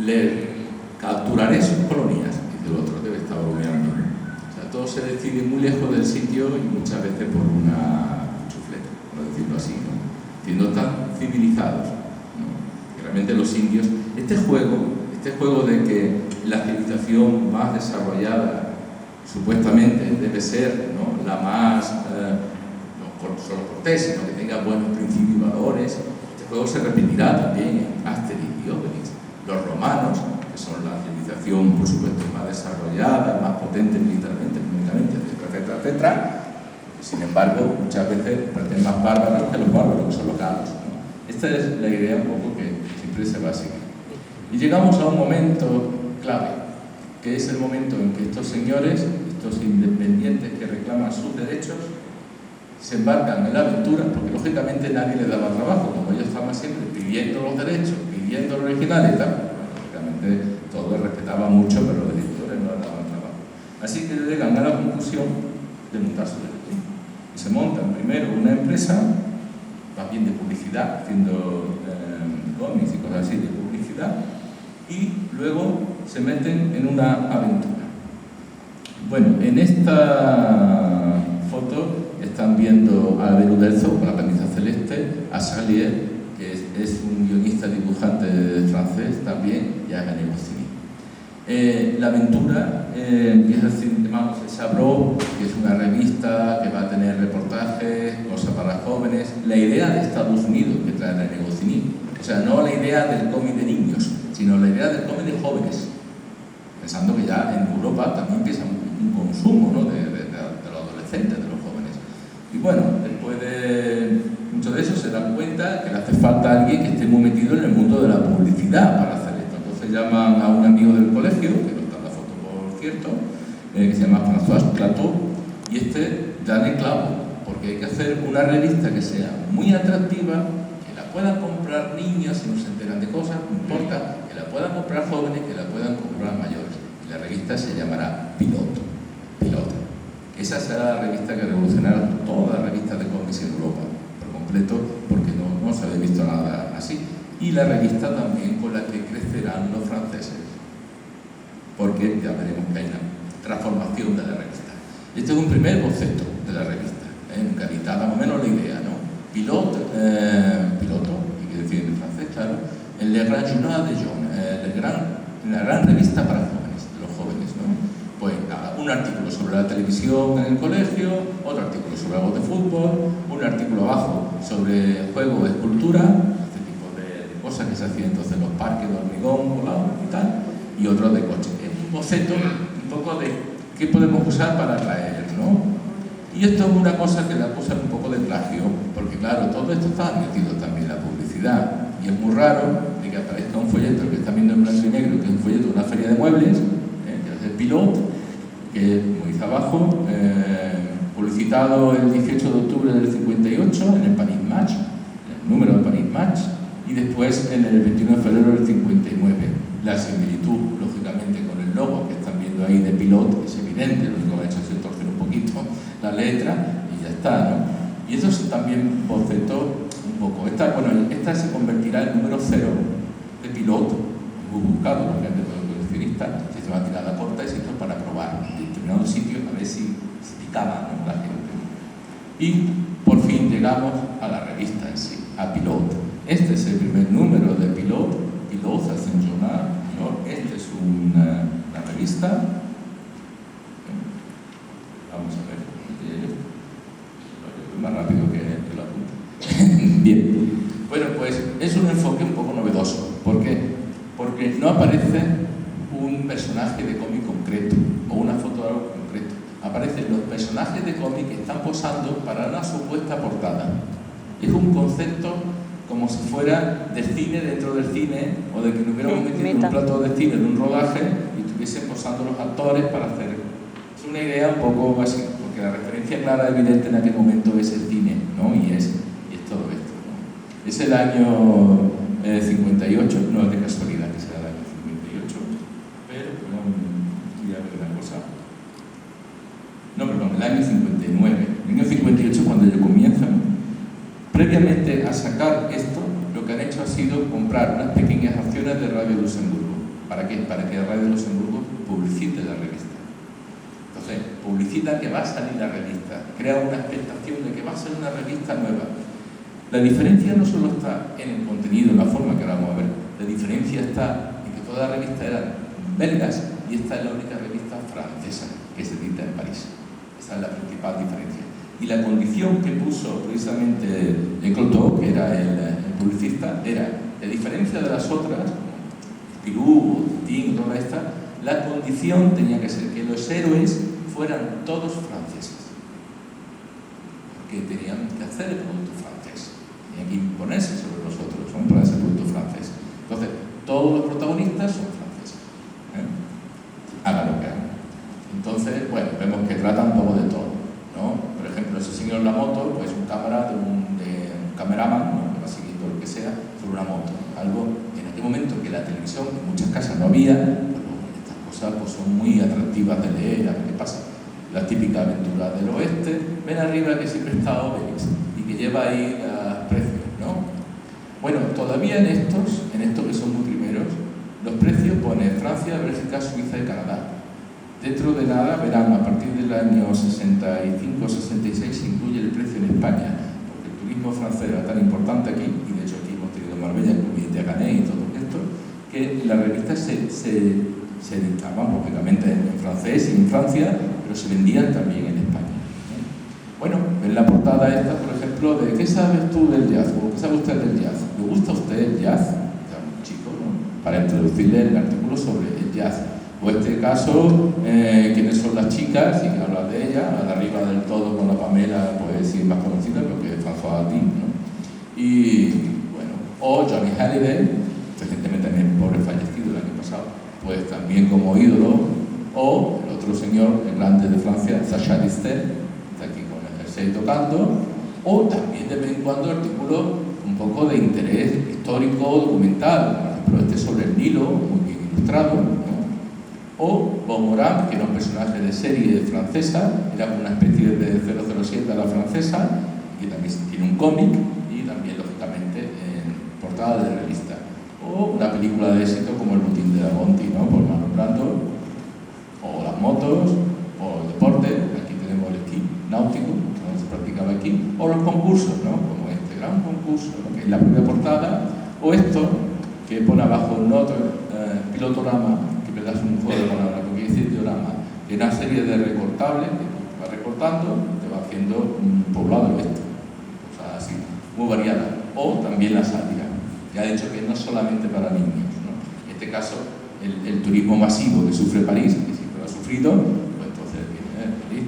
le capturaré sus colonias. Dice el otro: debe estar bromeando. O sea, todo se decide muy lejos del sitio y muchas veces por una chufleta, por decirlo así, ¿no? Siendo tan civilizados, ¿no? Y realmente los indios, este juego de que la civilización más desarrollada supuestamente debe ser, ¿no?, la más, no solo cortés, sino que tenga buenos principios y valores, este juego se repetirá también en Asterix y Obelix. Los romanos, que son la civilización, por supuesto, más desarrollada, más potente militarmente, económicamente, etcétera, etcétera. Sin embargo, muchas veces parecen más bárbaros que los bárbaros, que son los galos, ¿no? Esta es la idea un poco que siempre se va a seguir. Y llegamos a un momento clave, que es el momento en que estos señores, estos independientes que reclaman sus derechos, se embarcan en la aventura, porque lógicamente nadie les daba trabajo, como ellos estaban siempre pidiendo los derechos, pidiendo lo original y tal. Lógicamente todos respetaban mucho, pero los editores no les daban trabajo. Así que llegan a la conclusión de montar su derecho. Y se montan primero una empresa, más bien de publicidad, haciendo cómics y cosas así de publicidad, y luego se meten en una aventura. Bueno, en esta foto están viendo a Albert Uderzo con la camisa celeste, a Salier, que es un guionista dibujante francés también, y a René Goscinny. La aventura empieza así, llamamos Chabrol, que es una revista que va a tener reportajes, cosas para jóvenes. La idea de Estados Unidos que trae René Goscinny, o sea, no la idea del cómic de niños, sino la idea del cómic de jóvenes, pensando que ya en Europa también empieza un consumo, ¿no?, de los adolescentes, de los jóvenes. Y bueno, después de mucho de eso se dan cuenta que le hace falta alguien nadie que esté muy metido en el mundo de la publicidad para hacer esto. Entonces llaman a un amigo del colegio, que no está en la foto por cierto, que se llama François Clateau, y da en el clavo, porque hay que hacer una revista que sea muy atractiva, que la puedan comprar niños si no se enteran de cosas, no importa, que la puedan comprar jóvenes, que la puedan comprar mayores. Y la revista se llamará Piloto. Esa será la revista que revolucionará todas las revistas de cómics en Europa, por completo, porque no se había visto nada así. Y la revista también con la que crecerán los franceses, porque ya veremos que hay una transformación de la revista. Este es un primer boceto de la revista, en calidad, más o menos la idea, ¿no? Piloto, y que decir en francés, claro, el Le Grand Journal de Jean, la gran revista para jóvenes, de los jóvenes, ¿no? Pues nada, un artículo sobre la televisión en el colegio, otro artículo sobre algo de fútbol, un artículo abajo sobre juego de escultura, este tipo de cosas que se hacían entonces en los parques de hormigón volado y tal, y otro de coche. Es un boceto un poco de qué podemos usar para atraer, ¿no? Y esto es una cosa que le acusan un poco de plagio, porque claro, todo esto está metido también en la publicidad, y es muy raro de que aparezca un folleto que está viendo en blanco y negro, que es un folleto de una feria de muebles, que es el Pilote, que como dice abajo, publicitado el 18 de octubre del 58 en el Paris Match, el número de Paris Match, y después en el 21 de febrero del 59. La similitud, lógicamente, con el logo que están viendo ahí de Pilote es evidente, lo único que ha hecho es torcer un poquito la letra y ya está, ¿no? Y eso es también boceto un poco. Esta se convertirá en número 0 de Pilote, muy buscado, por ejemplo, por el coleccionista, se hizo una tirada corta y se hizo para probar en determinados sitios a ver si picaba, ¿no?, la gente. Y por fin llegamos a la revista en sí, a Pilote. Este es el primer número de Pilote, Pilote es un journal, ¿no? Esta es una revista. Vamos a ver, más rápido que la punta. Bien, bueno, pues es un enfoque un poco novedoso. ¿Por qué? Porque no aparece un personaje de cómic concreto o una foto de algo concreto. Aparecen los personajes de cómic que están posando para una supuesta portada. Es un concepto como si fuera del cine dentro del cine, o de que nos hubiéramos metido en un plato de cine, en un rodaje, y estuviesen posando los actores para hacer. Es una idea un poco básica, porque la referencia clara, evidente en aquel momento es el cine, ¿no? Y es todo esto, ¿no? Es el año 58, no es de casualidad que sea el año 58, pero, voy a ver una cosa. No, perdón, el año 59. El año 58 es cuando ellos comienzan. Previamente a sacar esto, lo que han hecho ha sido comprar unas pequeñas acciones de Radio Luxemburgo. ¿Para qué? Para que Radio Luxemburgo publicite la revista. Entonces, publicita que va a salir la revista, crea una expectación de que va a ser una revista nueva. La diferencia no solo está en el contenido, en la forma que ahora vamos a ver, la diferencia está en que todas las revistas eran belgas y esta es la única revista francesa que se edita en París. Esa es la principal diferencia. Y la condición que puso precisamente Cloteau, que era el publicista, era, a diferencia de las otras, Spirou, Tintin, toda esta, la condición tenía que ser que los héroes fueran todos franceses. Porque tenían que hacer el producto francés. Tenían que imponerse sobre los otros, ¿no?, para ese producto francés. Entonces, todos los protagonistas son franceses. Hagan lo que hagan. Entonces, bueno, vemos que tratan un poco de todo, ¿no? Por ejemplo, ese señor en la moto, pues un cámara de un cameraman, ¿no?, que va siguiendo lo que sea, sobre una moto. Algo en aquel momento que la televisión en muchas casas no había, pues estas cosas pues, son muy atractivas de leer. A ver qué pasa. La típica aventura del oeste, ven arriba que siempre está Obelix y que lleva ahí los precios, ¿no? Bueno, todavía en estos que son muy primeros, los precios ponen Francia, Bélgica, Suiza y Canadá. Dentro de nada verán, a partir del año 65-66 se incluye el precio en España, porque el turismo francés era tan importante aquí, y de hecho aquí hemos tenido Marbella, Comité de Canet y todo esto, que las revistas se editaban, lógicamente, en francés y en Francia, pero se vendían también en España. Bueno, en la portada esta, por ejemplo, de ¿qué sabes tú del jazz? ¿O qué sabe usted del jazz? ¿Le gusta a usted el jazz? Está muy chico, ¿no?, para introducirle el artículo sobre el jazz. O este caso, quiénes son las chicas, y habla de ella, a la arriba del todo con la Pamela, pues sí, más conocida, porque es François Hardy, ¿no? Y bueno, o Johnny Hallyday, recientemente también pobre fallecido el año pasado, pues también como ídolo, o el otro señor, el grande de Francia, Sacha Distel, está aquí con el jersey tocando, o también de vez en cuando artículos un poco de interés histórico, documental, por ejemplo este sobre el Nilo, muy bien ilustrado, ¿no? O Beaumorin, que era un personaje de serie francesa, era una especie de 007 a la francesa, y también tiene un cómic, y también, lógicamente, en portada de revista. O una película de éxito como El botín de Da Vinci, ¿no? Por Marlon Brando, o las motos, o el deporte, aquí tenemos el esquí náutico, que se practicaba aquí, o los concursos, ¿no? Como este gran concurso, ¿no? Que es la primera portada, o esto, que pone abajo pilotorama, que me das un juego de palabras, lo que quiere decir diorama, que es una serie de recortables, que tú vas recortando, te va haciendo un poblado de esto, o sea, así, muy variada, o también la sátira. Ya he dicho que no solamente para niños, ¿no? En este caso, el turismo masivo que sufre París, que siempre lo ha sufrido, pues entonces viene París,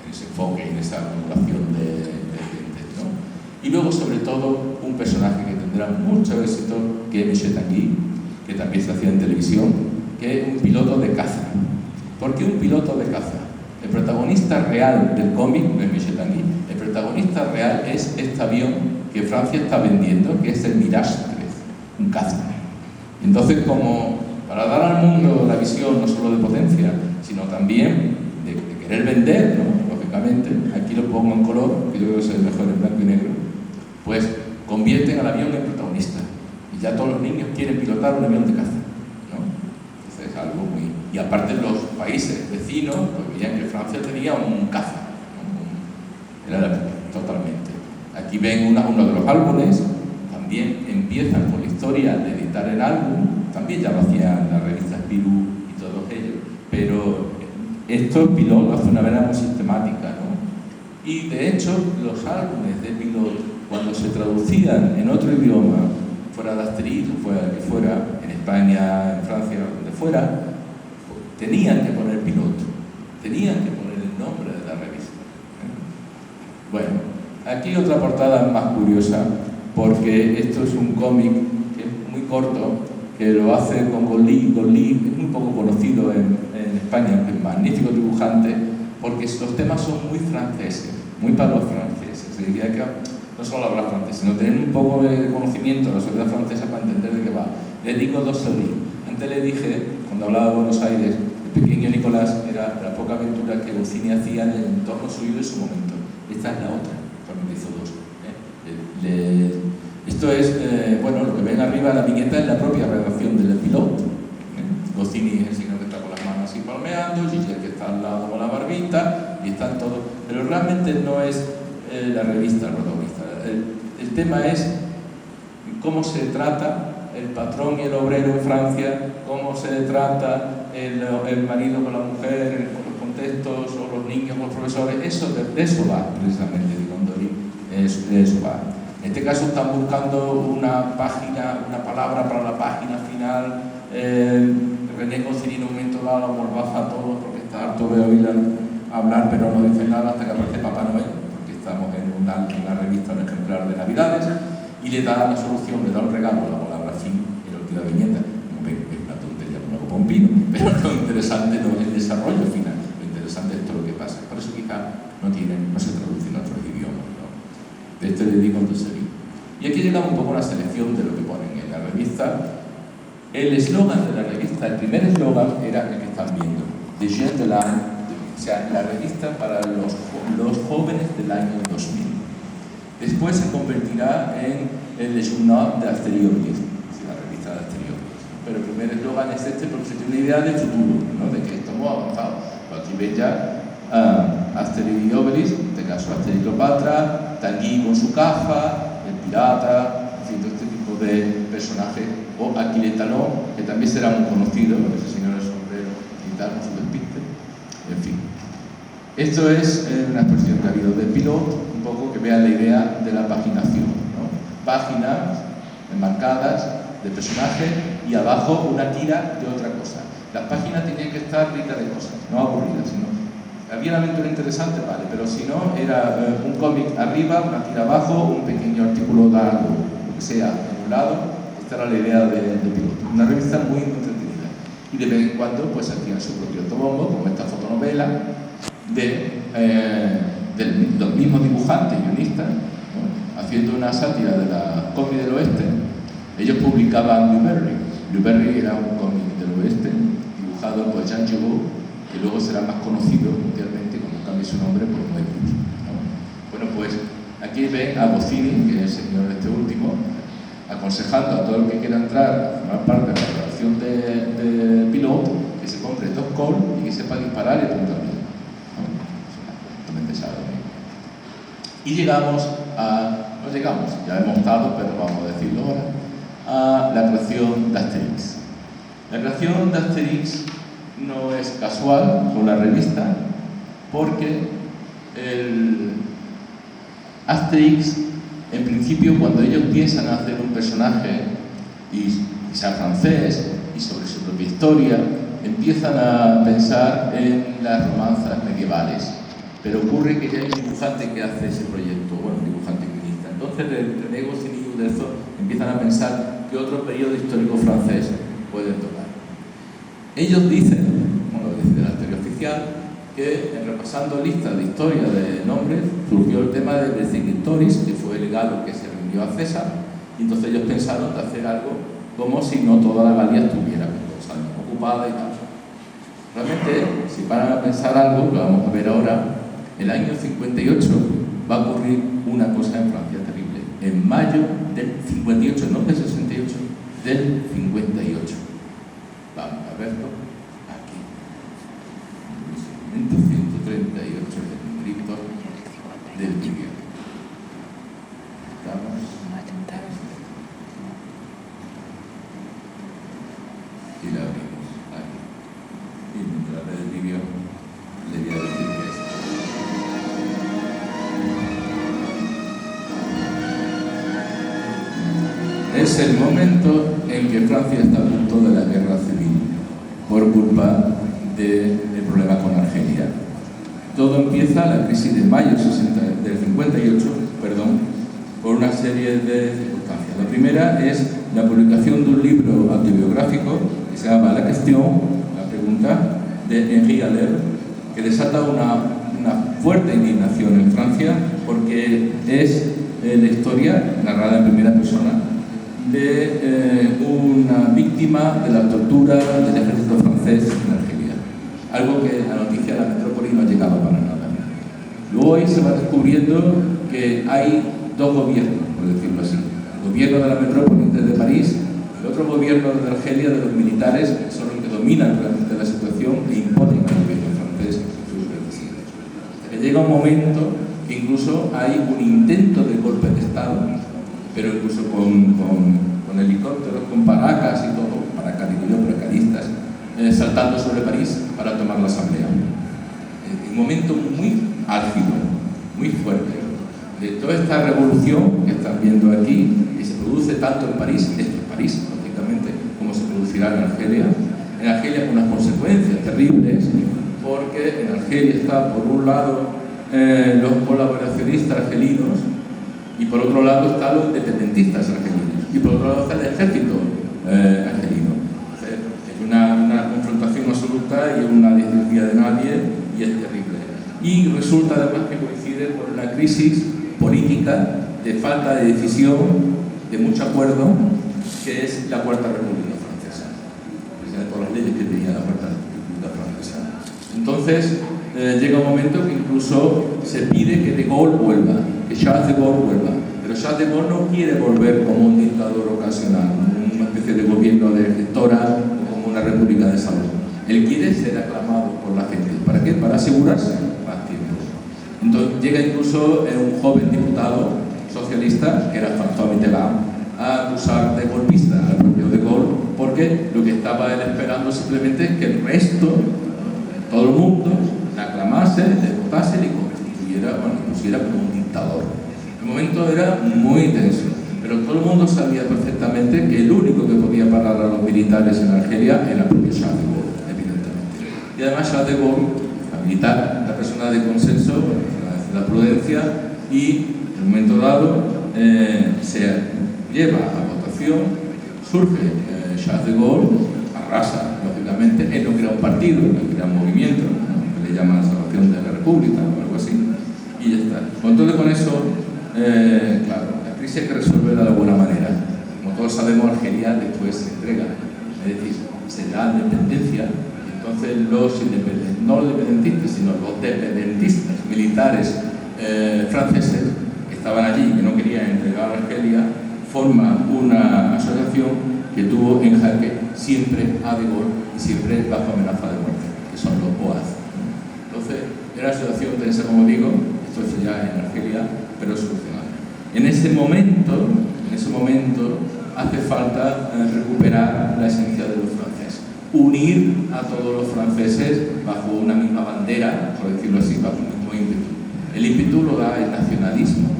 en ese enfoque, en esa acumulación de gente, ¿no? Y luego, sobre todo, un personaje que tendrá mucho éxito, que es Michel Tanguy, que también se hacía en televisión, que es un piloto de caza. ¿Por qué un piloto de caza? El protagonista real del cómic no es Michel Tanguy, el protagonista real es este avión que Francia está vendiendo, que es el Mirage 3, un caza. Entonces, como para dar al mundo la visión no solo de potencia, sino también de querer vender, ¿no? Lógicamente, aquí lo pongo en color, que yo creo que es el mejor en blanco y negro, pues convierten al avión en protagonista. Y ya todos los niños quieren pilotar un avión de caza, ¿no? Entonces es algo muy... Y aparte los países vecinos, pues veían que Francia tenía un caza, ¿no? Era totalmente. Aquí ven uno de los álbumes, también empiezan con la historia de editar el álbum, también ya lo hacían las revistas Spirou y todos ellos, pero esto Pilot lo hace de una manera muy sistemática, ¿no? Y de hecho, los álbumes de Pilot, cuando se traducían en otro idioma, fuera de Asterix, o fuera que fuera, en España, en Francia, donde fuera, tenían que poner Pilot, tenían que poner el nombre de la revista. Bueno, aquí otra portada más curiosa, porque esto es un cómic que es muy corto, que lo hace con Goldie. Goldie es muy poco conocido en España, es un magnífico dibujante, porque los temas son muy franceses, muy para los franceses. Diría que no solo hablar francés, sino tener un poco de conocimiento de la sociedad francesa para entender de qué va. Le digo dos Soli. Antes le dije, cuando hablaba de Buenos Aires, el pequeño Nicolás era la poca aventura que Goscinny hacía en el entorno suyo de su momento. Esta es la otra, también hizo dos. Esto es, bueno, lo que ven arriba de la viñeta es la propia redacción del piloto. Goscinny es el señor que está con las manos así palmeando, Gilles que está al lado con la barbita, y están todos. Pero realmente no es la revista el protagonista. El tema es cómo se trata el patrón y el obrero en Francia, cómo se trata el marido con la mujer, con los contextos, o los niños con los profesores. De eso va precisamente Digondoli, de eso va. En este caso están buscando una página, una palabra para la página final. René Goscinny en un momento dado la morbaza a todos porque está harto de oír hablar, pero no dice nada hasta que aparece Papá Noel, porque estamos en una revista, un ejemplar de Navidades, y le da la solución, le da un regalo, la palabra fin, y la última viñeta. Como ven, es una tontería como una copa un pino, pero lo interesante no es el desarrollo final, lo interesante es todo lo que pasa. Por eso quizá no se traduce en otros idiomas, ¿no? De este le digo entonces. Y aquí llegamos un poco a la selección de lo que ponen en la revista. El eslogan de la revista, el primer eslogan era el que están viendo, de Jean de l'An, o sea, la revista para los jóvenes del año 2000. Después se convertirá en el Journal de Asterioris, la revista de Asterioris. Pero el primer eslogan es este porque se tiene una idea de futuro, ¿no? De que estamos avanzados. Aquí ven ya Asterix y Obelix, en este caso Asterix y Cleopatra, Tanguy con su caja, el pirata, en fin, todo este tipo de personajes, o Aquile Talon, que también será muy conocido, ese señor del sombrero y tal, con su despiste, en fin. Esto es una expresión que ha habido de piloto, un poco que vean la idea de la paginación, ¿no? Páginas enmarcadas de personajes y abajo una tira de otra cosa. Las páginas tenían que estar ricas de cosas, no aburridas, sino había una aventura interesante, vale, pero si no, era un cómic arriba, una tira abajo, un pequeño artículo de algo, lo que sea en un lado. Esta era la idea de Piloto. Una revista muy entretenida. Y de vez en cuando pues hacían su propio autobombo, como esta fotonovela de los mismos dibujantes y guionistas, ¿no? Haciendo una sátira de la cómic del oeste. Ellos publicaban Blueberry. Blueberry era un cómic del oeste dibujado por Jean Giraud, que luego será más conocido mundialmente cuando cambie su nombre por Moebius, ¿no? Bueno, pues aquí ven a Goscinny, que es el señor este último, aconsejando a todo el que quiera entrar a formar parte de la redacción de Pilote que se compre dos Colt y que sepa disparar y apuntar bien, ¿no? Totalmente sabe, ¿no? Y llegamos a... no llegamos, ya hemos estado, pero vamos a decirlo ahora, a la creación de Asterix. La creación de Asterix no es casual con la revista, porque el Asterix, en principio, cuando ellos piensan hacer un personaje y sea francés y sobre su propia historia, empiezan a pensar en las romanzas medievales. Pero ocurre que ya hay un dibujante que hace ese proyecto, bueno, un dibujante guionista. Entonces, entre Goscinny y Uderzo empiezan a pensar qué otro periodo histórico francés pueden tocar. Ellos dicen, bueno, desde la teoría oficial, que repasando listas de historia de nombres, surgió el tema de Vercingetorix, que fue el legado que se rindió a César, y entonces ellos pensaron de hacer algo como si no toda la Galia estuviera ocupada y tal. Realmente, si van a pensar algo, lo vamos a ver ahora, el año 58 va a ocurrir una cosa en Francia terrible. En mayo del 58, no del 68, del 58. Vamos a verlo aquí. 138 del numerito del vídeo. Estamos. Y la abrimos aquí. Y mientras ve el vídeo, le voy a decir que es el momento en que Francia está a punto de la guerra civil por culpa del problema con Argelia. Todo empieza, la crisis de mayo del 58, por una serie de circunstancias. La primera es la publicación de un libro autobiográfico que se llama La Question, la pregunta, de Henri Aller, que desata una fuerte indignación en Francia porque es la historia narrada en primera persona de una víctima de la tortura del ejército francés en Argelia. Algo que la noticia de la metrópoli no ha llegado para nada. Luego hoy se va descubriendo que hay dos gobiernos, por decirlo así. El gobierno de la metrópoli de París, el otro gobierno de Argelia, de los militares, que son los que dominan realmente la situación e imponen al gobierno francés sus decisiones. Hasta que llega un momento que incluso hay un intento de golpe de Estado, pero incluso con helicópteros, con paracas y todo, paracas digo yo, paracaidistas, saltando sobre París para tomar la asamblea. Un momento muy álgido, muy fuerte. De toda esta revolución que están viendo aquí, que se produce tanto en París, esto es París, lógicamente, como se producirá en Argelia. En Argelia con unas consecuencias terribles, porque en Argelia está, por un lado, los colaboracionistas argelinos, y por otro lado están los independentistas argelinos, y por otro lado está el ejército argelino. Hay una confrontación absoluta y una licencia de nadie, y es terrible. Y resulta además que coincide con una crisis política de falta de decisión, de mucho acuerdo, que es la Cuarta República Francesa, por las leyes que tenía la Cuarta República Francesa. Entonces llega un momento que incluso se pide que De Gaulle vuelva, que Charles de Gaulle vuelva, pero Charles de Gaulle no quiere volver como un dictador ocasional, una especie de gobierno de gestora o como una república de salud. Él quiere ser aclamado por la gente. ¿Para qué? Para asegurarse más tiempo. Entonces llega incluso un joven diputado socialista, que era François Mitterrand, a acusar de golpista al propio De Gaulle, porque lo que estaba él esperando simplemente es que el resto, todo el mundo, le aclamase, le votase y le constituyera, bueno, le pusiera como un dictador. El momento era muy tenso, pero todo el mundo sabía perfectamente que el único que podía parar a los militares en Argelia era el propio Charles de Gaulle, evidentemente. Y además Charles de Gaulle, la militar, la persona de consenso, la prudencia, y en un momento dado se lleva a votación, surge Charles de Gaulle, arrasa, lógicamente, él no crea un partido, no crea un movimiento, ¿no? Que le llaman la Salvación de la República o algo así, y ya está. Entonces con eso, claro, la crisis hay que resolverla de buena manera. Como todos sabemos, Argelia después se entrega, es decir, se da independencia. Entonces los no los independentistas, sino los dependentistas militares franceses que estaban allí, que no querían entregar a Argelia, forman una asociación que tuvo en jaque siempre a De Gaulle y siempre bajo amenaza de muerte, que son los OAS. Entonces, era una situación tensa, como digo, esto es ya en Argelia, pero solucionada. En ese momento hace falta recuperar la esencia de los franceses, unir a todos los franceses bajo una misma bandera, por decirlo así, bajo un mismo ímpetu. El ímpetu lo da el nacionalismo,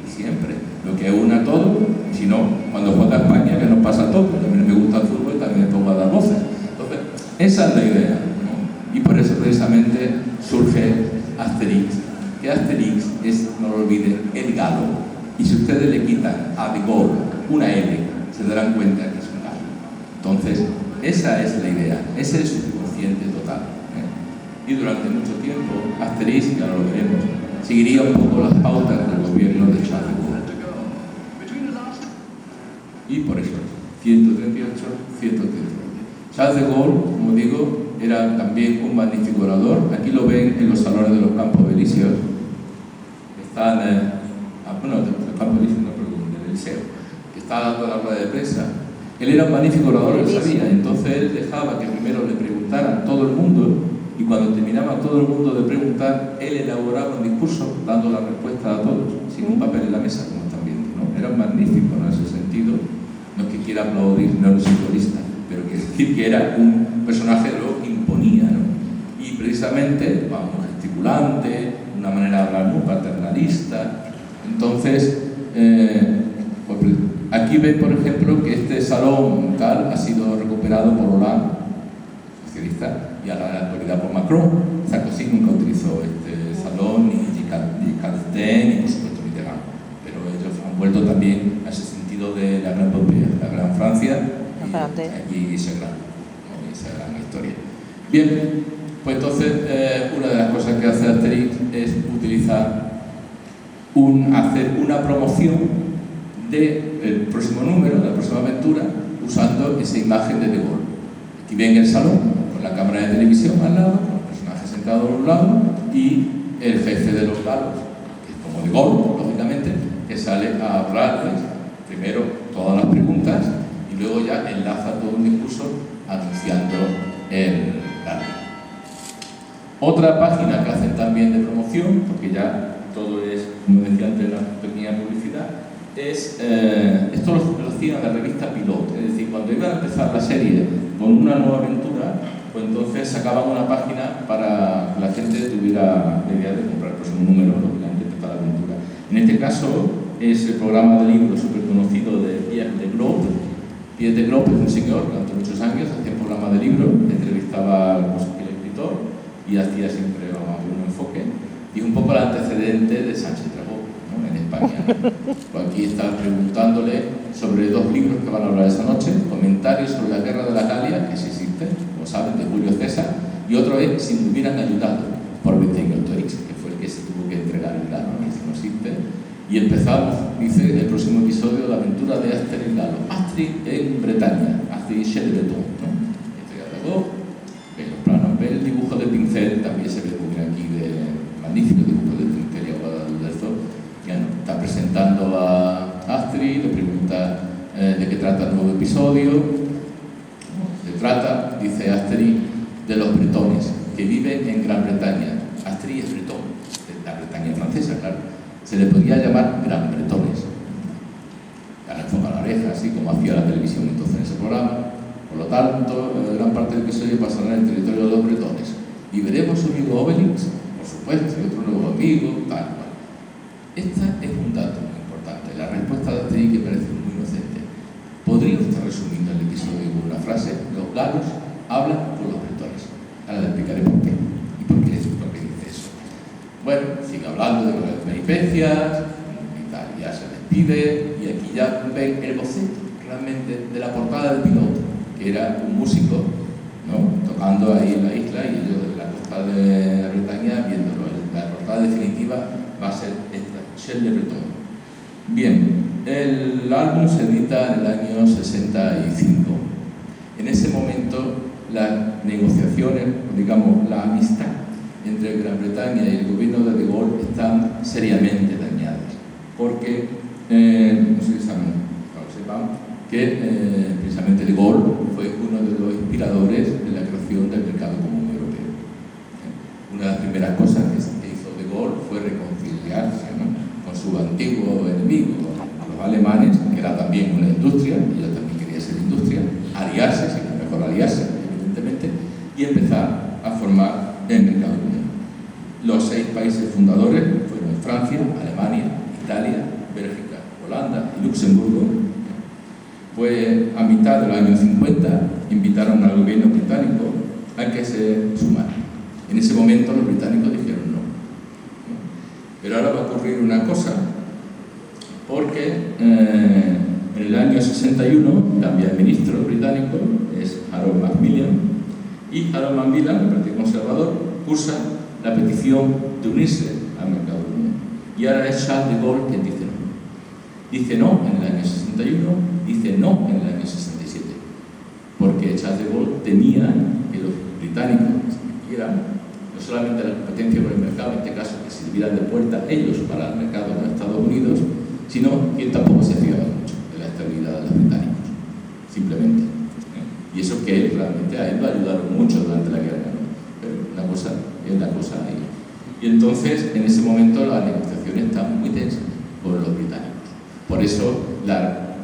siempre. Lo que une a todos, si no, cuando juega España, que nos pasa a todos, porque a mí me gusta el fútbol y también me pongo a dar voces. Entonces, esa es la idea, ¿no? Y por eso precisamente surge Asterix, que Asterix es, no lo olviden, el galo. Y si ustedes le quitan a De Gaulle una L, se darán cuenta que es un galo. Entonces, esa es la idea, ese es su subconsciente total. Y durante mucho tiempo, Asterix, que ahora lo veremos, seguiría un poco las pautas del gobierno de Charles de Gaulle. Y por eso, 138, 138. Charles de Gaulle, como digo, era también un magnífico orador. Aquí lo ven en los salones de los Campos Elíseos. Están, del Campo Elíseo, no, perdón, del Eliseo, que está dando la rueda de prensa. Él era un magnífico orador, lo sabía. Entonces él dejaba que primero le preguntaran todo el mundo, y cuando terminaba todo el mundo de preguntar, él elaboraba un discurso dando la respuesta a todos, sin un papel en la mesa, como están viendo, ¿no? Era magnífico, ¿no? En ese sentido. No es que quiera aplaudir, no es simbolista, pero quiere decir que era un personaje que lo imponía, ¿no? Y precisamente, vamos, gesticulante, una manera de hablar muy paternalista. Entonces, pues, aquí ven, por ejemplo, que este salón tal ha sido recuperado por Hollande, socialista, y a la actualidad por Macron. Sarkozy nunca utilizó este salón, ni Calten, ni por supuesto Mitterrand, pero ellos han vuelto también a ese sentido de la gran Popea, la gran Francia, y esa gran historia. Bien, pues entonces una de las cosas que hace Asterix es utilizar hacer una promoción del próximo número, de la próxima aventura, usando esa imagen de Gaulle. Aquí ven el salón, con la cámara de televisión al lado, con los personajes sentados a un lado, y el jefe de los galos, que es como De Gaulle, lógicamente, que sale a hablarles primero todas las preguntas y luego ya enlaza todo un discurso anunciando el galo. Otra página que hacen también de promoción, porque ya todo es, como decía antes, una pequeña publicidad, es, esto lo hacían en la revista Pilot, es decir, cuando iban a empezar la serie con una nueva aventura, pues entonces sacaban una página para que la gente tuviera la idea de comprar pues, un número, lógicamente, de cada aventura. En este caso es el programa de libros súper conocido de Pierre de Groot. Pierre de Groot es un señor que durante muchos años hacía un programa de libros, entrevistaba al escritor y hacía siempre un enfoque. Y un poco el antecedente de Sánchez Dragó, ¿no? En España. Pues aquí está preguntándole sobre 2 libros que van a hablar esa noche: Comentarios sobre la guerra de la Galia, que sí existe, como saben, de Julio César, y otro es Si me hubieran ayudado, por Vercingetorix, que fue el que se tuvo que entregar el galo, que no existe. Y empezamos, dice, el próximo episodio de la aventura de Asterix Galo. Asterix en Bretaña, Asterix chez le Breton, ¿no? Este Dragó, ven los planos, ve el dibujo de pincel, también se ve muy bien aquí magnífico dibujo de pincel y agua de esto. Está presentando a Asterix, le pregunta de qué trata el nuevo episodio. Se trata, dice Asterix, de los bretones que viven en Gran Bretaña. Asterix es bretón, de la Bretaña francesa, claro. Se le podría llamar Gran Bretones. Ya le enfoca la oreja, así como hacía la televisión entonces en ese programa. Por lo tanto, gran parte del episodio pasará en el territorio de los bretones. Y veremos su amigo Obelix, por supuesto, y otro nuevo amigo, tal cual. Este es un dato muy importante. La respuesta de Asterix, que parece muy inocente. ¿Podría usted resumir el episodio con una frase? Los galos hablan con los bretones. Ahora le explicaré por qué. ¿Y por qué dice eso? Bueno, sigue hablando de las peripecias y tal. Ya se despide pide, y aquí ya ven el boceto realmente de la portada del piloto, que era un músico, ¿no?, tocando ahí en la isla, y ellos de la costa de la Bretaña viéndolo. La portada definitiva va a ser esta, Shell de Breton. Bien, el álbum se edita en el año 65. En ese momento las negociaciones, digamos, la amistad entre Gran Bretaña y el gobierno de Gaulle están seriamente dañadas, porque, no sé si saben, sepan, que precisamente de Gaulle fue uno de los inspiradores de la creación del mercado común europeo. Una de las primeras cosas que hizo de Gaulle fue reconciliarse, ¿no?, con su antiguo enemigo, los alemanes, que era también una industria, y yo también quería ser industria, aliarse, si era mejor aliarse, evidentemente, y empezar a formar el mercado común. Los 6 países fundadores fueron Francia, Alemania, Italia, Bélgica, Holanda y Luxemburgo. Pues a mitad del año 50 invitaron al gobierno británico a que se sumara. En ese momento los británicos dijeron no. Pero ahora va a ocurrir una cosa, porque en el año 61 cambia el ministro británico, es Harold Macmillan, y Harold Macmillan, el Partido Conservador, cursa la petición de unirse al mercado común. Y ahora es Charles de Gaulle quien dice no. Dice no en el año 61, dice no en el año 67, porque Charles de Gaulle temía que los británicos quieran no solamente la competencia por el mercado, en este caso que sirvieran de puerta ellos para el mercado de los Estados Unidos, sino que tampoco se fiaban mucho de la estabilidad de los británicos, simplemente. Y eso que realmente a él lo ayudaron mucho durante la guerra, ¿no? Pero una cosa es una cosa ahí. Y entonces, en ese momento, las negociaciones están muy tensas con los británicos. Por eso, la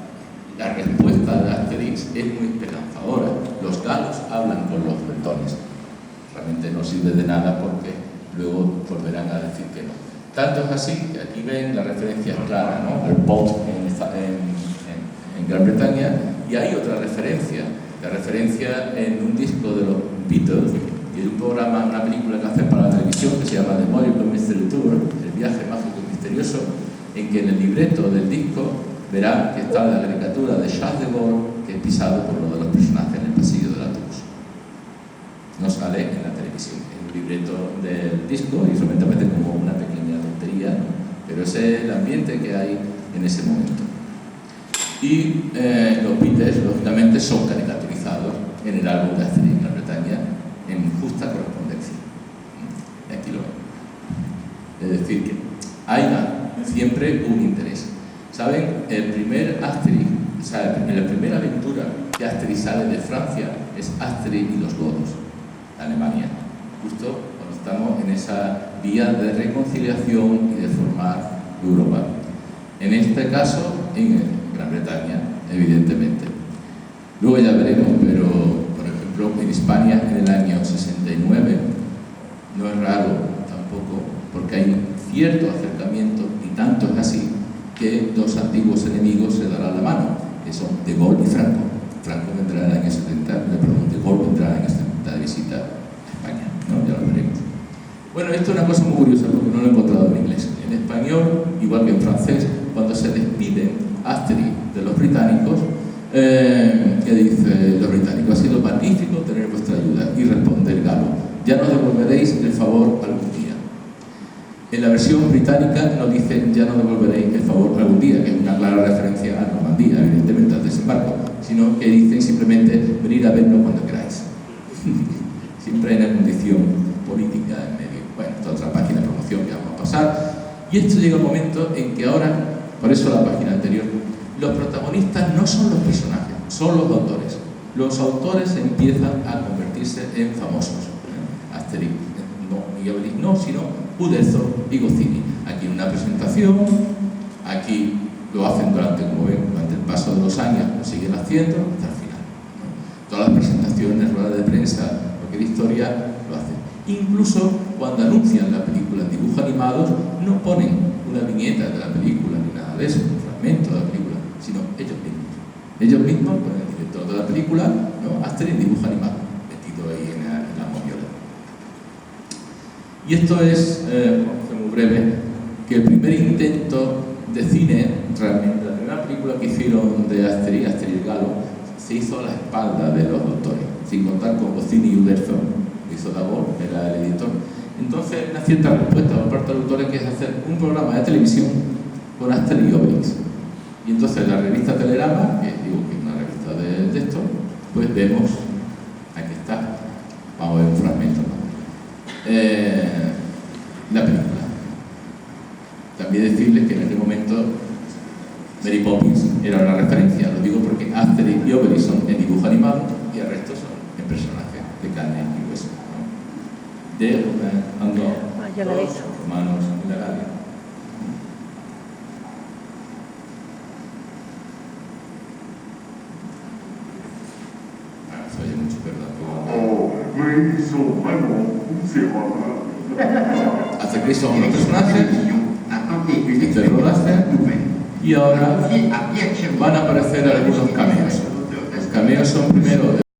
respuesta de Asterix es muy esperanzadora. Los galos hablan con los bretones. Realmente no sirve de nada porque luego volverán a decir que no. Tanto es así que aquí ven la referencia clara, ¿no?, el pot en Gran Bretaña, y hay otra referencia, la referencia en un disco de los Beatles, y en un programa, una película que hacen para la televisión que se llama The Miracle Mystery Tour, el viaje mágico y misterioso, en que en el libreto del disco verán que está la caricatura de Charles de Gaulle, que es pisado por uno de los personajes en el pasillo de la Tours. No sale en la televisión, en un libreto del disco, y solamente aparece como una pequeña tontería, ¿no?, pero ese es el ambiente que hay en ese momento. Y los Beatles, lógicamente, son caricaturizados en el álbum de Asterix en Gran Bretaña en justa correspondencia. Aquí lo ven. Es decir, que hay siempre un interés. ¿Saben? El primer Asterix, o sea, la primera aventura que Asterix sale de Francia es Asterix y los godos, de Alemania, justo cuando estamos en esa vía de reconciliación y de formar Europa. En este caso, en Gran Bretaña, evidentemente. Luego ya veremos, pero por ejemplo en España en el año 69 no es raro tampoco, porque hay cierto acercamiento, y tanto es así que dos antiguos enemigos se darán la mano, que son de Gaulle y Franco. Franco vendrá en el año 70, perdón, de Gaulle vendrá en el año 70 de visita a España, ¿no? Ya lo veremos. Bueno, esto es una cosa muy curiosa porque no lo he encontrado en inglés. En español, igual que en francés, cuando se despiden Asterix de los británicos, que dice los británicos: ha sido magnífico tener vuestra ayuda, y responde el galo: ya nos devolveréis el favor algún día. En la versión británica no dicen ya nos devolveréis el favor algún día, que es una clara referencia a Normandía, evidentemente al desembarco, sino que dicen simplemente venir a vernos cuando queráis. Siempre hay una condición política en medio. Bueno, esta otra página de promoción que vamos a pasar. Y esto llega un momento en que ahora, por eso la página anterior, los protagonistas no son los personajes, son los autores. Los autores empiezan a convertirse en famosos. Asterix, no Miguel Obelix, no, sino Uderzo y Goscinny. Aquí una presentación, aquí lo hacen durante, como ven, durante el paso de los años, lo siguen haciendo hasta el final, ¿no? Todas las presentaciones, ruedas de prensa, cualquier historia, lo hacen. Incluso cuando anuncian la película en dibujos animados, no ponen una viñeta de la película ni nada de eso, un fragmento de la película, sino ellos mismos. Ellos mismos, con el director de la película, ¿no?, Asterix en dibujo animado, metido ahí en la moviola. Y esto es, muy breve, que el primer intento de cine, realmente, la primera película que hicieron de Asterix, Asterix Galo, se hizo a la espalda de los doctores, sin contar con Goscinny y Uderzo, que hizo Dagor, era el editor. Entonces, una cierta respuesta por parte de los autores que es hacer un programa de televisión con Asterix y Obelix. Y entonces la revista Telerama, que digo que es una revista de texto, pues vemos, aquí está, vamos a ver un fragmento, ¿no? La película. También decirles que en este momento Mary Poppins era una referencia, lo digo porque Asterix y Obelix son en dibujo animado y el resto son en personajes de carne y hueso, ¿no? De yo la he visto. Romanos y la Galia. Se oye mucho, perdón. Hasta que son los personajes, este rodaje, y ahora van a aparecer algunos cameos. Los cameos son primero